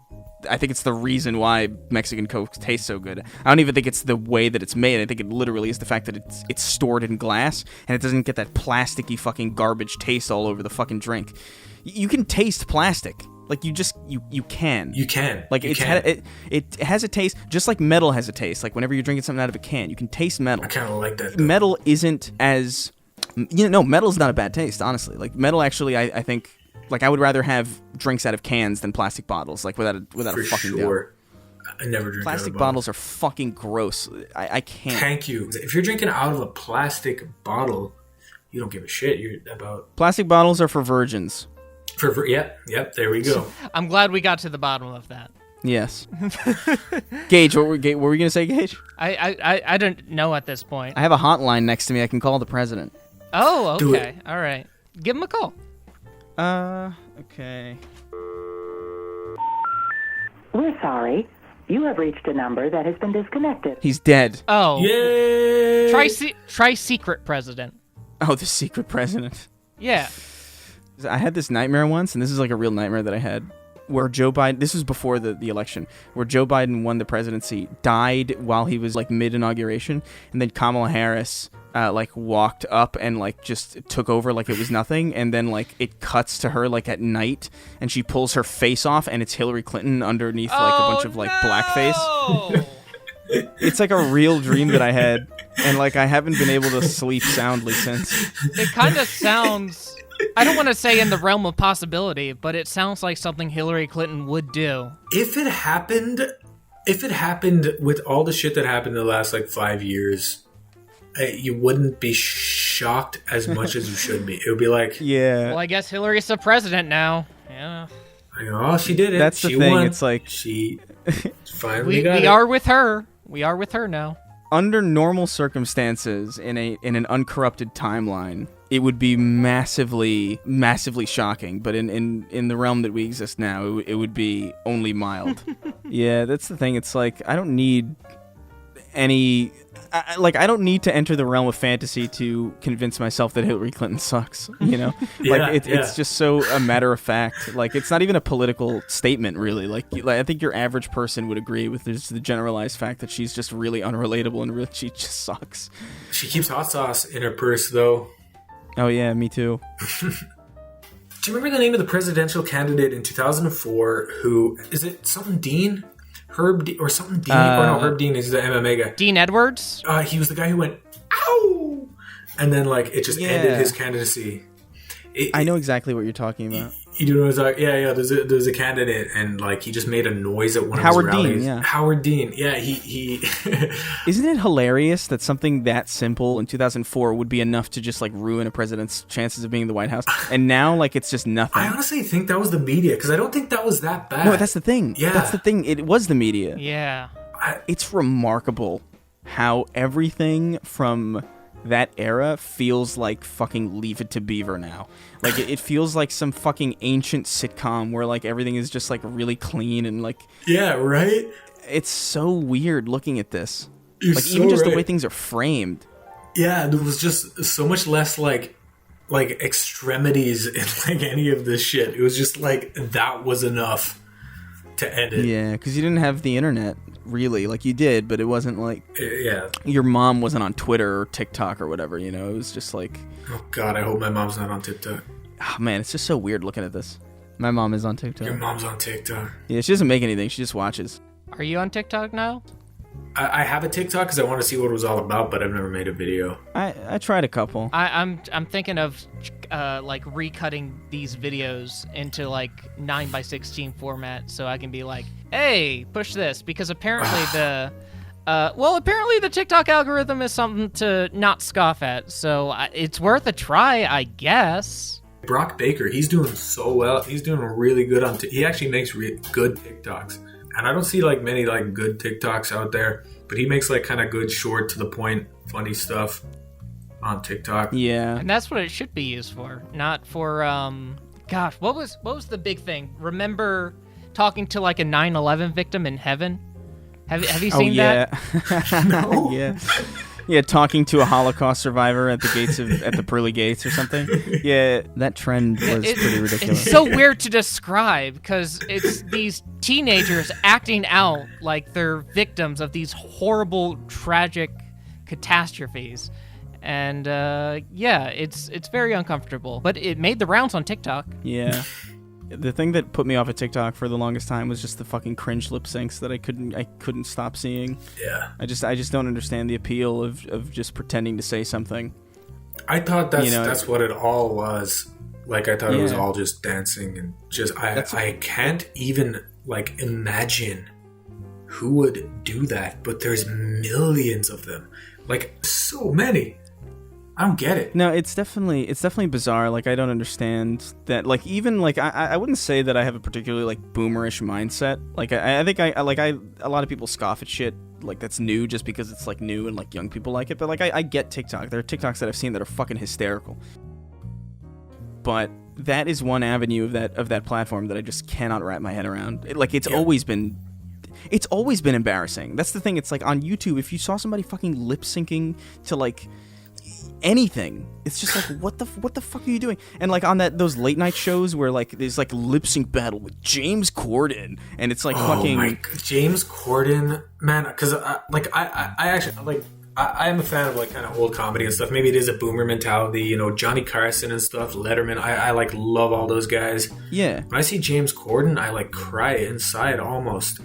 I think it's the reason why Mexican Coke tastes so good. I don't even think it's the way that it's made. I think it literally is the fact that it's stored in glass and it doesn't get that plasticky fucking garbage taste all over the fucking drink. You can taste plastic. Like you can. You can. Like it has a taste, just like metal has a taste. Like whenever you're drinking something out of a can, you can taste metal. I kind of like that though. Metal isn't as... metal's not a bad taste, honestly. Like metal actually, I think... Like, I would rather have drinks out of cans than plastic bottles, like, without a fucking doubt. I never drink plastic out of bottles are fucking gross. I can't. Thank you. If you're drinking out of a plastic bottle, you don't give a shit. You're about... Plastic bottles are for virgins. Yep, there we go. I'm glad we got to the bottom of that. Yes. Gage, what were we going to say, Gage? I don't know at this point. I have a hotline next to me. I can call the president. Oh, okay. All right. Give him a call. Okay. We're sorry. You have reached a number that has been disconnected. He's dead. Oh. Yay! Try secret president. Oh, the secret president. Yeah. I had this nightmare once, and this is like a real nightmare that I had, where Joe Biden, this was before the election, where Joe Biden won the presidency, died while he was like mid-inauguration, and then Kamala Harris... like walked up and like just took over like it was nothing, and then like it cuts to her like at night and she pulls her face off and it's Hillary Clinton underneath like a bunch of like blackface. It's like a real dream that I had, and like I haven't been able to sleep soundly since. It kind of sounds, I don't want to say in the realm of possibility, but it sounds like something Hillary Clinton would do. If it happened with all the shit that happened in the last like 5 years, you wouldn't be shocked as much as you should be. It would be like... Yeah. Well, I guess Hillary's the president now. Yeah. I go, oh, she did it. That's the she thing. Won. It's like she finally got we it. are with her. We are with her now. under normal circumstances in an uncorrupted timeline, it would be massively shocking. But in the realm that we exist now, it would be only mild. Yeah, that's the thing. It's like I don't need any. I don't need to enter the realm of fantasy to convince myself that Hillary Clinton sucks, you know? It's just so a matter of fact. Like, it's not even a political statement, really. Like I think your average person would agree with this, the generalized fact that she's just really unrelatable and really, she just sucks. She keeps hot sauce in her purse, though. Oh, yeah, me too. Do you remember the name of the presidential candidate in 2004 who, is it something Dean? Herb or something Dean? Herb Dean is the MMA guy. Dean Edwards? He was the guy who went, ow! And then, like, it just ended his candidacy. I know exactly what you're talking about. You do know what it's like? Yeah, there's a candidate, and, like, he just made a noise at one of his rallies. Howard Dean, yeah. He Isn't it hilarious that something that simple in 2004 would be enough to just, like, ruin a president's chances of being in the White House? And now, like, it's just nothing. I honestly think that was the media, because I don't think that was that bad. No, that's the thing. Yeah. That's the thing. It was the media. Yeah. It's remarkable how everything from that era feels like fucking Leave It to Beaver now. Like, it feels like some fucking ancient sitcom where, like, everything is just, like, really clean and, like... Yeah, right? It's so weird looking at this. You're like, so even just right. the way things are framed. Yeah, there was just so much less, like extremities in, like, any of this shit. It was just, like, that was enough to end it. Yeah, because you didn't have the internet, really. Like, you did, but it wasn't, like... Yeah. Your mom wasn't on Twitter or TikTok or whatever, you know? It was just, like... Oh, God, I hope my mom's not on TikTok. Oh, man, it's just so weird looking at this. My mom is on TikTok. Your mom's on TikTok. Yeah, she doesn't make anything. She just watches. Are you on TikTok now? I have a TikTok because I want to see what it was all about, but I've never made a video. I tried a couple. I'm thinking of like recutting these videos into like 9:16 format so I can be like, hey, push this, because apparently apparently the TikTok algorithm is something to not scoff at, so it's worth a try, I guess. Brock Baker, he's doing so well. He's doing really good on he actually makes good TikToks. And I don't see like many like good TikToks out there, but he makes like kind of good, short, to the point, funny stuff on TikTok. Yeah. And that's what it should be used for, not for gosh, what was the big thing? Remember talking to like a 9/11 victim in heaven? Have you seen that? No. Yeah. Yeah, talking to a Holocaust survivor at the gates at the pearly gates or something. Yeah, that trend was pretty ridiculous. It's so weird to describe because it's these teenagers acting out like they're victims of these horrible, tragic catastrophes. And it's very uncomfortable. But it made the rounds on TikTok. Yeah. The thing that put me off of TikTok for the longest time was just the fucking cringe lip syncs that I couldn't stop seeing. Yeah. I just don't understand the appeal of just pretending to say something. I thought that's what it all was. Like, I thought it was all just dancing and just I can't even like imagine who would do that, but there's millions of them. Like, so many. I don't get it. No, it's definitely bizarre. Like, I don't understand that. Like, even like I wouldn't say that I have a particularly like boomerish mindset. Like, I think a lot of people scoff at shit like that's new just because it's like new and like young people like it. But like I get TikTok. There are TikToks that I've seen that are fucking hysterical. But that is one avenue of that platform that I just cannot wrap my head around. It's always been embarrassing. That's the thing. It's like on YouTube, if you saw somebody fucking lip syncing to like anything, it's just like what the fuck are you doing? And like on those late night shows where like there's like lip sync battle with James Corden, and it's like fucking James Corden, man. Because I actually like. I am a fan of like kind of old comedy and stuff. Maybe it is a boomer mentality, you know, Johnny Carson and stuff, Letterman. I like love all those guys. Yeah. When I see James Corden, I like cry inside almost.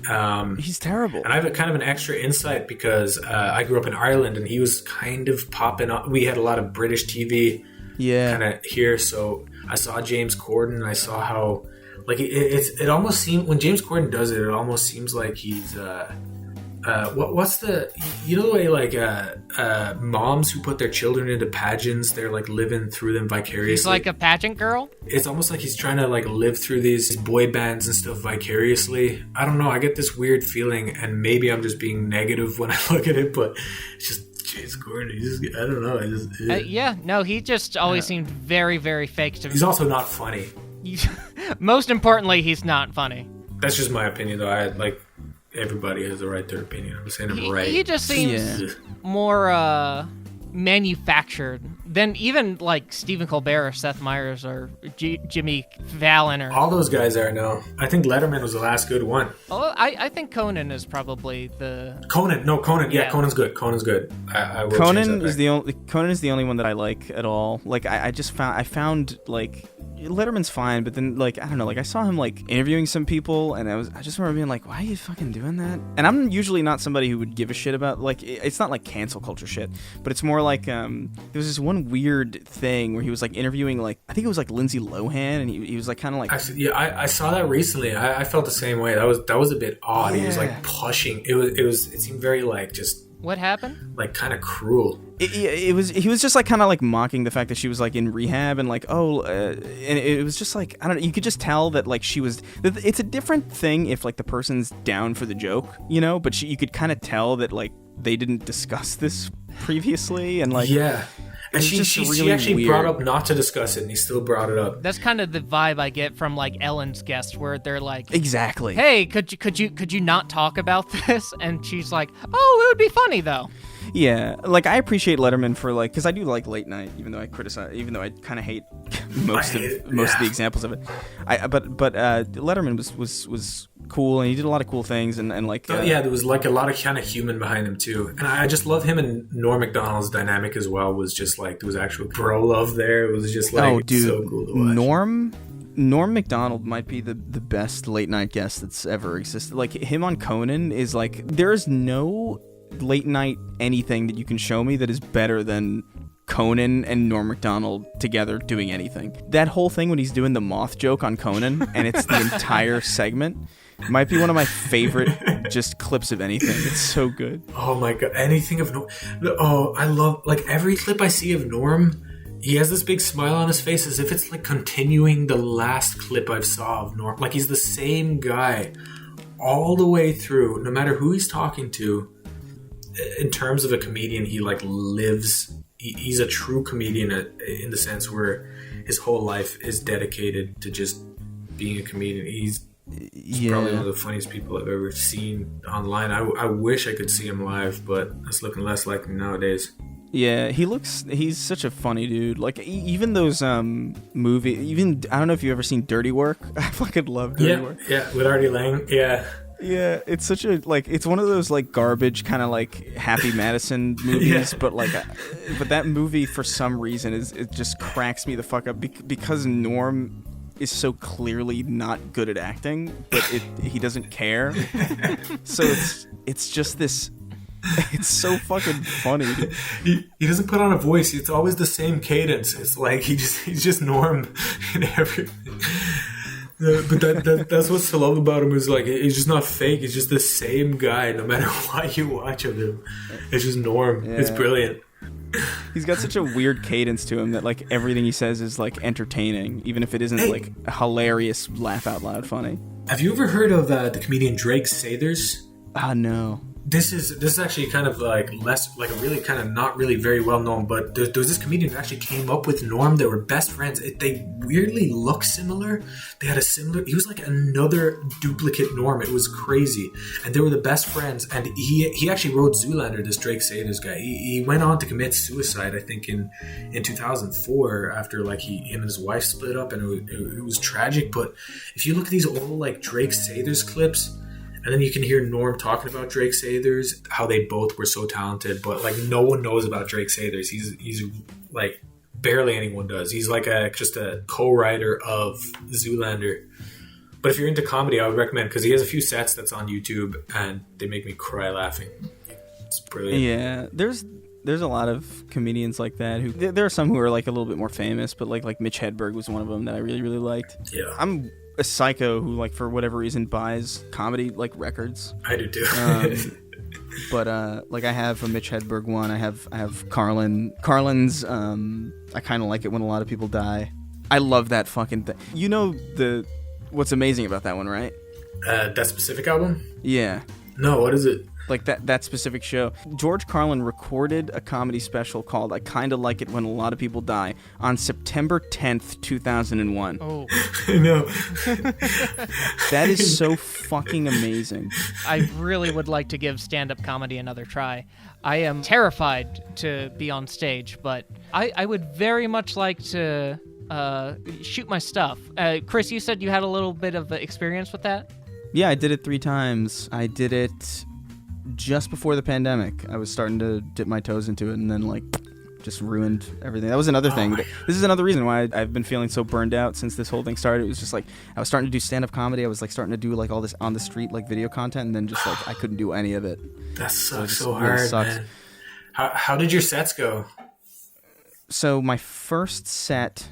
He's terrible. And I have a kind of an extra insight because I grew up in Ireland and he was kind of popping up. We had a lot of British TV kind of here. So I saw James Corden and I saw how like it almost seemed when James Corden does it, it almost seems like he's what's the, you know the way like moms who put their children into pageants, they're like living through them vicariously. He's like a pageant girl? It's almost like he's trying to like live through these boy bands and stuff vicariously. I don't know, I get this weird feeling, and maybe I'm just being negative when I look at it, but it's just James Corden. I don't know. Yeah, no, he just always seemed very, very fake to me. He's also not funny. Most importantly, he's not funny. That's just my opinion, though. Everybody has the right to their opinion. I'm saying I'm right. He just seems more manufactured than even like Stephen Colbert or Seth Meyers or Jimmy Fallon or all those guys are now. I think Letterman was the last good one. Oh, I think Conan is probably the Conan. Yeah, Conan's good. Conan's good. I will Conan is the only one that I like at all. Like I found like Letterman's fine, but then like I don't know, like I saw him like interviewing some people, and I just remember being like, why are you fucking doing that? And I'm usually not somebody who would give a shit about like it's not like cancel culture shit, but it's more like there was this one weird thing where he was like interviewing like I think it was like Lindsay Lohan, and he was like kind of like I saw that recently. I felt the same way. That was a bit odd. He was like pushing. It seemed very like just. What happened? Like kind of cruel. He was just like kind of like mocking the fact that she was like in rehab and like and it was just like I don't know, you could just tell that like she was. It's a different thing if like the person's down for the joke, you know, but you could kind of tell that like they didn't discuss this previously and like yeah. And she actually weird. brought up not to discuss it, and he still brought it up. That's kind of the vibe I get from like Ellen's guest, where they're like, exactly. Hey, could you not talk about this? And she's like, oh, it would be funny though. Yeah, like I appreciate Letterman for like, because I do like late night, even though I kind of hate most of the examples of it. But Letterman was cool, and he did a lot of cool things, and like there was like a lot of kind of human behind him too, and I just love him and Norm Macdonald's dynamic as well. Was just like there was actual bro love there. It was just like so cool to watch. Norm Macdonald might be the best late night guest that's ever existed. Like him on Conan is like there is no late night anything that you can show me that is better than Conan and Norm Macdonald together doing anything. That whole thing when he's doing the moth joke on Conan and it's the entire segment might be one of my favorite just clips of anything. It's so good. Oh my god, anything of Norm. Oh, I love like every clip I see of Norm. He has this big smile on his face as if it's like continuing the last clip I saw of Norm. Like he's the same guy all the way through, no matter who he's talking to. In terms of a comedian, he like lives. He's a true comedian in the sense where his whole life is dedicated to just being a comedian. He's probably one of the funniest people I've ever seen online. I wish I could see him live, but it's looking less likely nowadays. Yeah, he's such a funny dude. Like even those movie, even I don't know if you've ever seen Dirty Work. I fucking love Dirty Work. Yeah, with Artie Lang. Yeah. Yeah, it's such a like it's one of those like garbage kind of like Happy Madison movies, but like but that movie for some reason it just cracks me the fuck up because Norm is so clearly not good at acting, but he doesn't care. So it's just this. It's so fucking funny. He doesn't put on a voice. It's always the same cadence. It's like he's just Norm in everything. But that's what's so love about him is like he's just not fake. He's just the same guy no matter what you watch of him. It's just Norm. Yeah. It's brilliant. He's got such a weird cadence to him that like everything he says is like entertaining, even if it isn't like hilarious, laugh out loud funny. Have you ever heard of the comedian Drake Sathers? No. This is actually kind of like less like a really kind of not really very well known, but there was this comedian who actually came up with Norm. They were best friends. They weirdly look similar. They had a similar. He was like another duplicate Norm. It was crazy, and they were the best friends. And he actually wrote Zoolander. This Drake Sathers guy. He went on to commit suicide. I think in 2004 after like him and his wife split up, and it was tragic. But if you look at these old like Drake Sathers clips. And then you can hear Norm talking about Drake Sathers, how they both were so talented, but like no one knows about Drake Sathers. He's like barely anyone does. He's like just a co-writer of Zoolander. But if you're into comedy, I would recommend because he has a few sets that's on YouTube and they make me cry laughing. It's brilliant. Yeah, there's a lot of comedians like that who there are some who are like a little bit more famous, but like Mitch Hedberg was one of them that I really really liked. Yeah, I'm a psycho who like for whatever reason buys comedy like records. I do too. But like I have a Mitch Hedberg one. I have Carlin. Carlin's I kind of like it when a lot of people die. I love that fucking thing. You know what's amazing about that one, right? That specific album? Yeah. No, what is it? Like that specific show. George Carlin recorded a comedy special called I Kinda Like It When a Lot of People Die on September 10th, 2001. Oh. No. That is so fucking amazing. I really would like to give stand-up comedy another try. I am terrified to be on stage, but I would very much like to shoot my stuff. Chris, you said you had a little bit of experience with that? Yeah, I did it 3 times. I did it just before the pandemic. I was starting to dip my toes into it, and then like just ruined everything. That was another thing. This is another reason why I've been feeling so burned out since this whole thing started. It was just like I was starting to do stand-up comedy. I was like starting to do like all this on the street like video content, and then just like I couldn't do any of it. That sucks So so it really hard, sucks. man. How did your sets go? So my first set,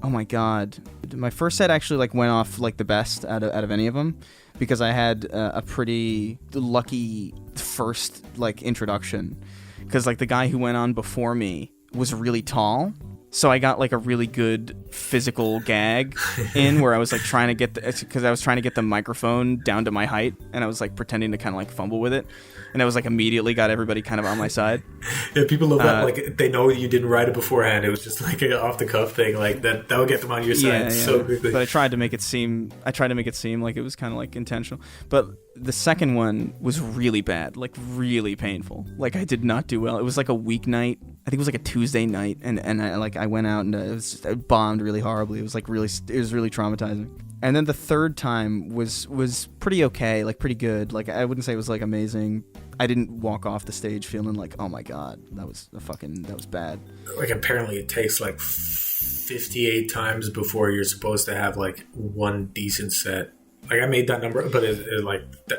oh my god, my first set actually like went off like the best out of any of them, because I had a pretty lucky first like introduction, because like the guy who went on before me was really tall, so I got like a really good physical gag in where I was like trying to get because I was trying to get the microphone down to my height, and I was like pretending to kind of like fumble with it, and I was like immediately got everybody kind of on my side. Yeah, people love that. Like they know you didn't write it beforehand. It was just like an off the cuff thing. Like that would get them on your side so quickly. But I tried to make it seem like it was kind of like intentional. But the second one was really bad, like really painful. Like I did not do well. It was like a weeknight. I think it was like a Tuesday night, and I went out and I bombed really horribly. It was really traumatizing. And then the third time was pretty okay, like pretty good. Like I wouldn't say it was like amazing. I didn't walk off the stage feeling like, oh my god, that was bad. Like apparently it takes like 58 times before you're supposed to have like one decent set. Like I made that number, but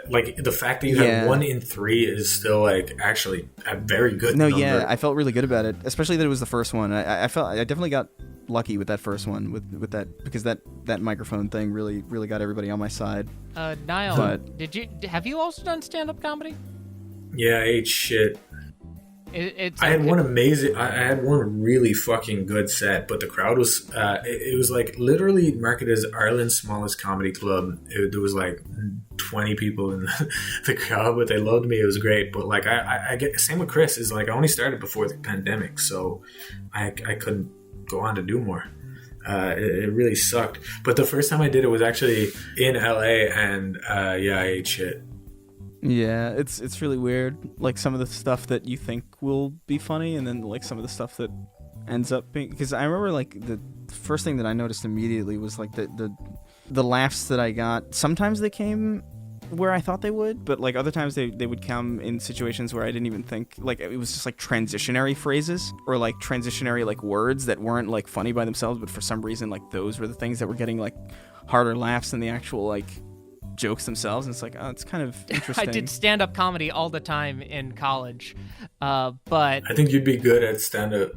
like the fact that you had 1 in 3 is still like actually a very good number. Yeah, I felt really good about it, especially that it was the first one. I felt I definitely got lucky with that first one with that, because that microphone thing really got everybody on my side. Niall, but have you also done stand-up comedy? Yeah, I ate shit. I had one really fucking good set, but the crowd was it was like literally marketed as Ireland's smallest comedy club. There was like 20 people in the crowd, but they loved me. It was great. But like I get same with Chris, is like I only started before the pandemic, so I couldn't go on to do more. It really sucked. But the first time I did it was actually in LA, and I ate shit. Yeah, it's really weird. Like some of the stuff that you think will be funny, and then like some of the stuff that ends up being. Because I remember like the first thing that I noticed immediately was like the laughs that I got. Sometimes they came where I thought they would, but like other times they would come in situations where I didn't even think. Like it was just like transitionary phrases or like transitionary like words that weren't like funny by themselves, but for some reason like those were the things that were getting like harder laughs than the actual like jokes themselves. And it's like, oh, it's kind of interesting. I did stand-up comedy all the time in college, but I think you'd be good at stand-up.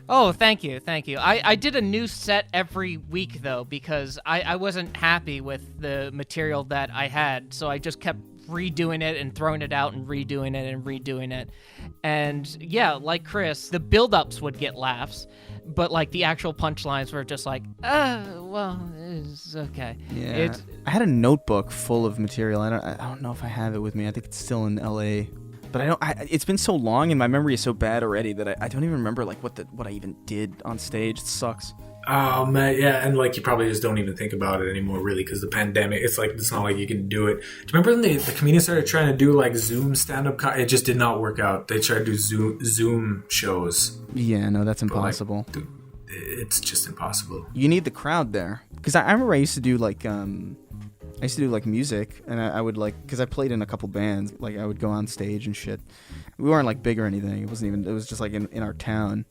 Oh, thank you. I did a new set every week, though, because I wasn't happy with the material that I had, so I just kept redoing it and throwing it out and redoing it and redoing it. And yeah, like Chris, the build-ups would get laughs, but like the actual punchlines were just like, well, it's okay. Yeah, I had a notebook full of material. I don't know if I have it with me. I think it's still in LA. But it's been so long, and my memory is so bad already that I don't even remember like what I even did on stage. It sucks. Oh man, yeah, and like you probably just don't even think about it anymore, really, because the pandemic. It's like it's not like you can do it. Do you remember when the comedians started trying to do like Zoom stand-up? It just did not work out. They tried to do Zoom shows. Yeah, no, that's impossible. Like, dude, it's just impossible. You need the crowd there, because I remember I used to do like music, and I would like, because I played in a couple bands, like I would go on stage and shit. We weren't like big or anything. It was just like in our town.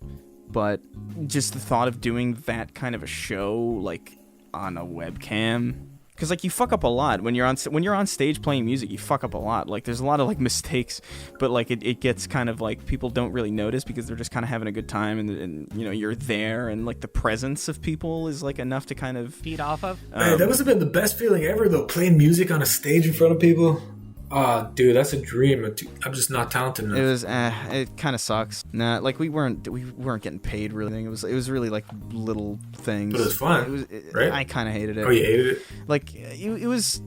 But just the thought of doing that kind of a show like on a webcam, because like you fuck up a lot when you're on stage playing music. You fuck up a lot. Like there's a lot of like mistakes, but like it gets kind of like people don't really notice because they're just kind of having a good time, and you know you're there, and like the presence of people is like enough to kind of feed off of. Man, that must have been the best feeling ever, though, playing music on a stage in front of people. Oh, dude, that's a dream. I'm just not talented enough. It was, it kind of sucks. Nah, like we weren't getting paid really. It was really like little things. But it was fun, right? I kind of hated it. Oh, you hated it? Like it was.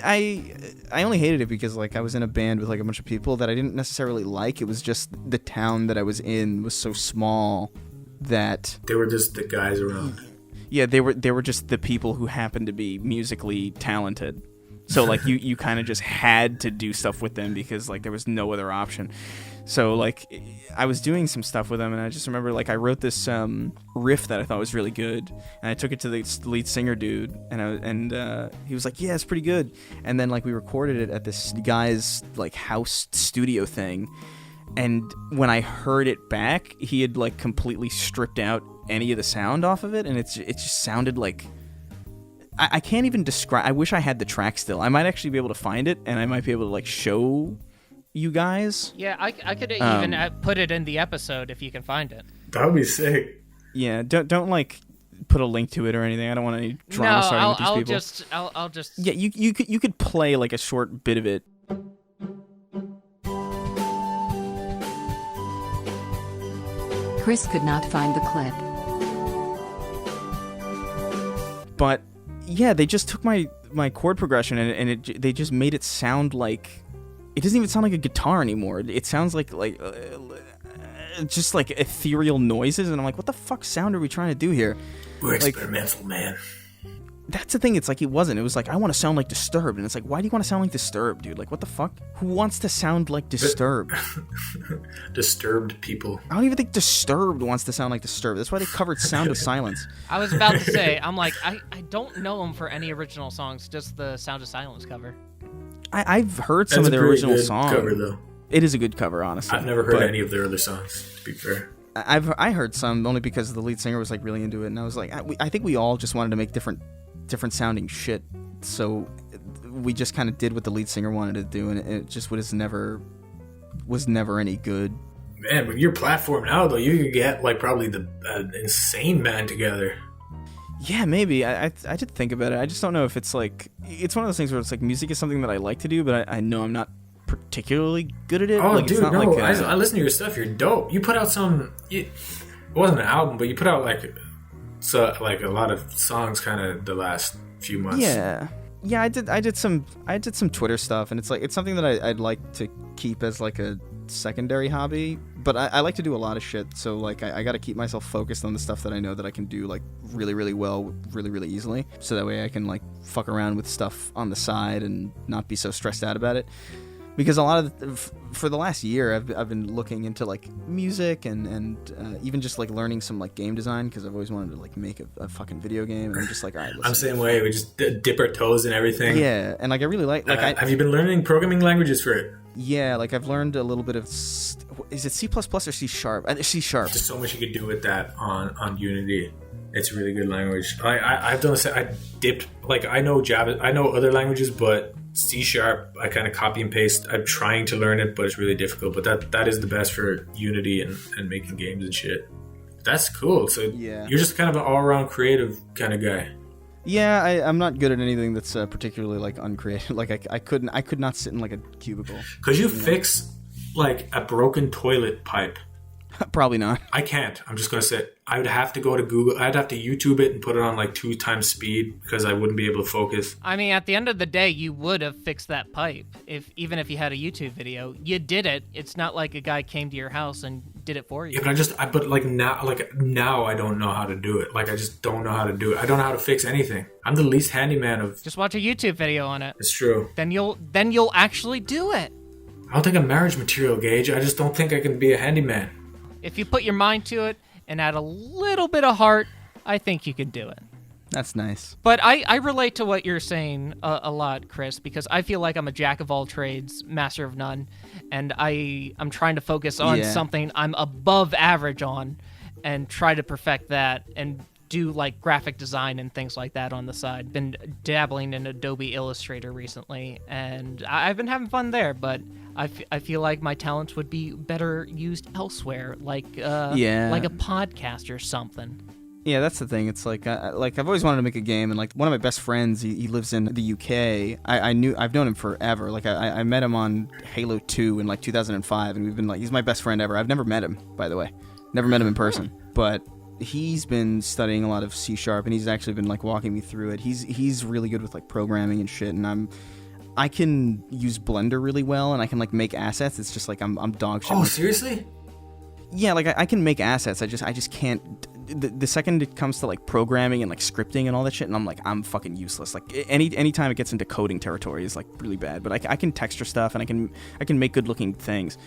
I only hated it because like I was in a band with like a bunch of people that I didn't necessarily like. It was just the town that I was in was so small that they were just the guys around. Yeah, they were just the people who happened to be musically talented. So like you kind of just had to do stuff with them because like there was no other option. So like I was doing some stuff with them, and I just remember like I wrote this riff that I thought was really good, and I took it to the lead singer dude, and he was like, yeah, it's pretty good. And then like we recorded it at this guy's like house studio thing, and when I heard it back, he had like completely stripped out any of the sound off of it, and it just sounded like I can't even describe. I wish I had the track still. I might actually be able to find it, and I might be able to like show you guys. Yeah, I could even put it in the episode if you can find it. That would be sick. Yeah, don't like put a link to it or anything. I don't want any drama starting with these people. I'll just. Yeah, you could play like a short bit of it. Chris could not find the clip. But yeah, they just took my chord progression and they just made it sound like. It doesn't even sound like a guitar anymore. It sounds like just like ethereal noises, and I'm like, what the fuck sound are we trying to do here? We're experimental, man. That's the thing. It's like it wasn't. It was like I want to sound like Disturbed, and it's like, why do you want to sound like Disturbed, dude? Like, what the fuck? Who wants to sound like Disturbed? Disturbed people. I don't even think Disturbed wants to sound like Disturbed. That's why they covered Sound of Silence. I was about to say, I'm like, I don't know them for any original songs, just the Sound of Silence cover. I've heard some of their original songs. Cover, though. It is a good cover, honestly. I've never heard any of their other songs, to be fair. I heard some only because the lead singer was like really into it, and I was like, I think we all just wanted to make different sounding shit, so we just kind of did what the lead singer wanted to do, and it just was never any good. Man, with your platform now, though, you could get like probably the insane band together. Yeah, maybe. I did think about it. I just don't know if it's like... It's one of those things where it's like music is something that I like to do, but I know I'm not particularly good at it. Oh, like, dude, it's not no. like, I listen to your stuff. You're dope. You put out some... It wasn't an album, but you put out like a lot of songs kind of the last few months. Yeah. Yeah, I did some Twitter stuff, and it's like it's something that I'd like to keep as like a secondary hobby, but I like to do a lot of shit, so like I got to keep myself focused on the stuff that I know that I can do like really, really well, really, really easily, so that way I can like fuck around with stuff on the side and not be so stressed out about it. Because a lot of for the last year, I've been looking into like music and even just like learning some like game design, because I've always wanted to like make a fucking video game, and I'm just like, all right, I'm the same way. We just dip our toes in everything. Yeah, and like I really like have you been learning programming languages for it? Yeah, like I've learned a little bit of is it C++ or C#? C#. There's so much you could do with that on Unity. It's a really good language. I've done this. I dipped like I know Java. I know other languages, but C# I kind of copy and paste. I'm trying to learn it, but it's really difficult. But that is the best for Unity and making games and shit. That's cool. So yeah, you're just kind of an all-around creative kind of guy. Yeah, I'm not good at anything that's particularly like uncreative. Like I could not sit in like a cubicle. Could you fix like a broken toilet pipe? Probably not. I can't. I'm just gonna say I would have to go to Google. I'd have to YouTube it and put it on like 2 times speed because I wouldn't be able to focus. I mean, at the end of the day, you would have fixed that pipe even if you had a YouTube video. You did it. It's not like a guy came to your house and did it for you. Yeah, but now I don't know how to do it. Like I just don't know how to do it. I don't know how to fix anything. I'm the least handyman of. Just watch a YouTube video on it. It's true. Then you'll actually do it. I don't think I'm marriage material, Gage. I just don't think I can be a handyman. If you put your mind to it and add a little bit of heart, I think you can do it. That's nice. But I relate to what you're saying a lot, Chris, because I feel like I'm a jack of all trades, master of none, and I'm trying to focus on something I'm above average on and try to perfect that and do like graphic design and things like that on the side. Been dabbling in Adobe Illustrator recently, and I've been having fun there, but I feel like my talents would be better used elsewhere, like a podcast or something. Yeah, that's the thing. It's like I've always wanted to make a game, and like one of my best friends, he lives in the UK. I've known him forever. Like I met him on Halo 2 in like 2005, and we've been like, he's my best friend ever. I've never met him, by the way, never met him in person, but he's been studying a lot of C#, and he's actually been like walking me through it. He's really good with like programming and shit, and I can use Blender really well, and I can like make assets. It's just like I'm dog shit. Oh, seriously? Yeah, like I can make assets. I just can't. The second it comes to like programming and like scripting and all that shit, and I'm fucking useless. Like any time it gets into coding territory is like really bad. But I can texture stuff, and I can make good looking things.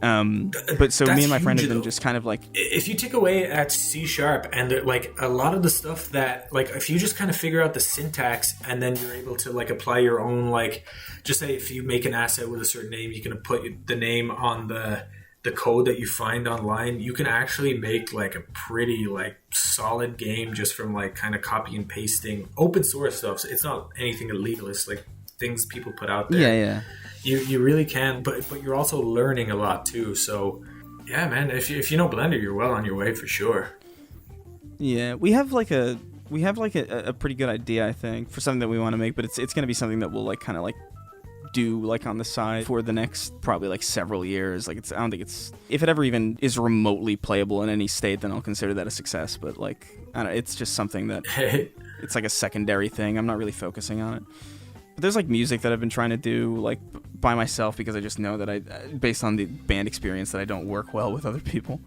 But so me and my friend have been just kind of like, if you take away at C# and like a lot of the stuff that like if you just kind of figure out the syntax and then you're able to like apply your own, like just say if you make an asset with a certain name, you can put the name on the code that you find online, you can actually make like a pretty like solid game just from like kind of copy and pasting open source stuff. So it's not anything illegal. It's like things people put out there. Yeah. You really can, but you're also learning a lot too. So yeah, man, if you know Blender, you're well on your way for sure. Yeah, we have like a pretty good idea, I think, for something that we want to make, but it's gonna be something that we'll like kind of like do like on the side for the next probably like several years. Like I don't think it's, if it ever even is remotely playable in any state, then I'll consider that a success. But like I don't know, it's just something that it's like a secondary thing. I'm not really focusing on it. But there's like music that I've been trying to do like by myself, because I just know that based on the band experience, that I don't work well with other people.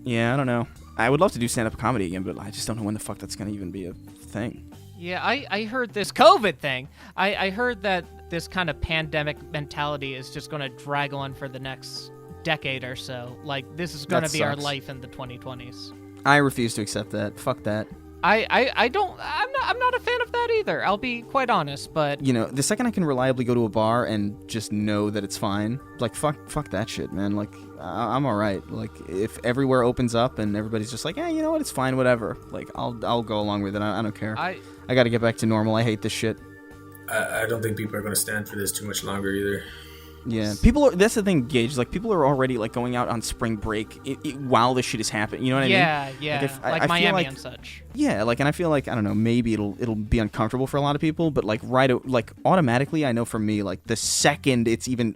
Yeah, I don't know. I would love to do stand-up comedy again, but I just don't know when the fuck that's gonna even be a thing. Yeah, I heard this COVID thing. I heard that this kind of pandemic mentality is just going to drag on for the next decade or so. Like, this is going to be our life in the 2020s. I refuse to accept that. Fuck that. I'm not a fan of that either. I'll be quite honest, but you know, the second I can reliably go to a bar and just know that it's fine, like fuck that shit, man. Like I'm all right. Like if everywhere opens up and everybody's just like, yeah, you know what, it's fine, whatever. Like I'll go along with it. I don't care. I got to get back to normal. I hate this shit. I don't think people are going to stand for this too much longer either. Yeah, that's the thing, Gage. Like, people are already like going out on spring break while this shit is happening. You know what I mean? Yeah. Like Miami and such. Yeah, like, and I feel like, I don't know, maybe it'll be uncomfortable for a lot of people, but like automatically, I know for me, like the second it's even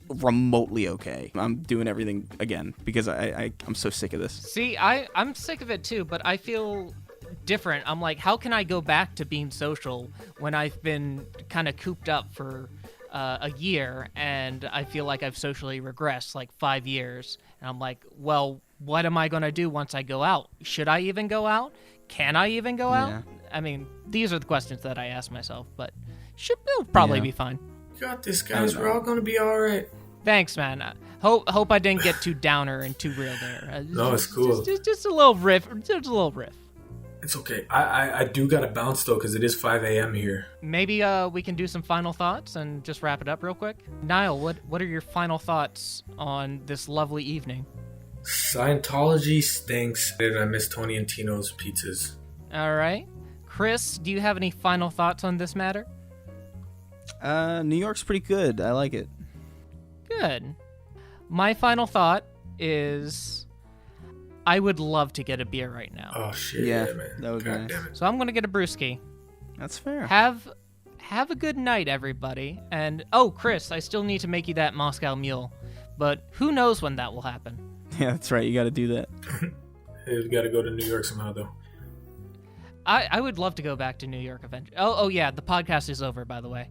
remotely okay, I'm doing everything again, because I'm so sick of this. See, I'm sick of it too, but I feel different. I'm like, how can I go back to being social when I've been kind of cooped up for a year, and I feel like I've socially regressed like 5 years, and I'm like, well, what am I going to do once I go out? Should I even go out? Can I even go out? I mean, these are the questions that I ask myself, but it'll probably be fine. You got this, guys. We're all going to be all right. Thanks, man. Hope I didn't get too downer and too real there. No, it's cool. Just a little riff. Just a little riff. It's okay. I do gotta bounce though, because it is 5 a.m. here. Maybe we can do some final thoughts and just wrap it up real quick. Niall, what are your final thoughts on this lovely evening? Scientology stinks, and I miss Tony and Tino's pizzas. All right. Chris, do you have any final thoughts on this matter? New York's pretty good. I like it. Good. My final thought is, I would love to get a beer right now. Oh shit, yeah, man. That would be nice. So I'm gonna get a brewski. That's fair. Have a good night, everybody. And Chris, I still need to make you that Moscow Mule, but who knows when that will happen? Yeah, that's right. You got to do that. You got to go to New York somehow, though. I would love to go back to New York eventually. Oh yeah, the podcast is over, by the way.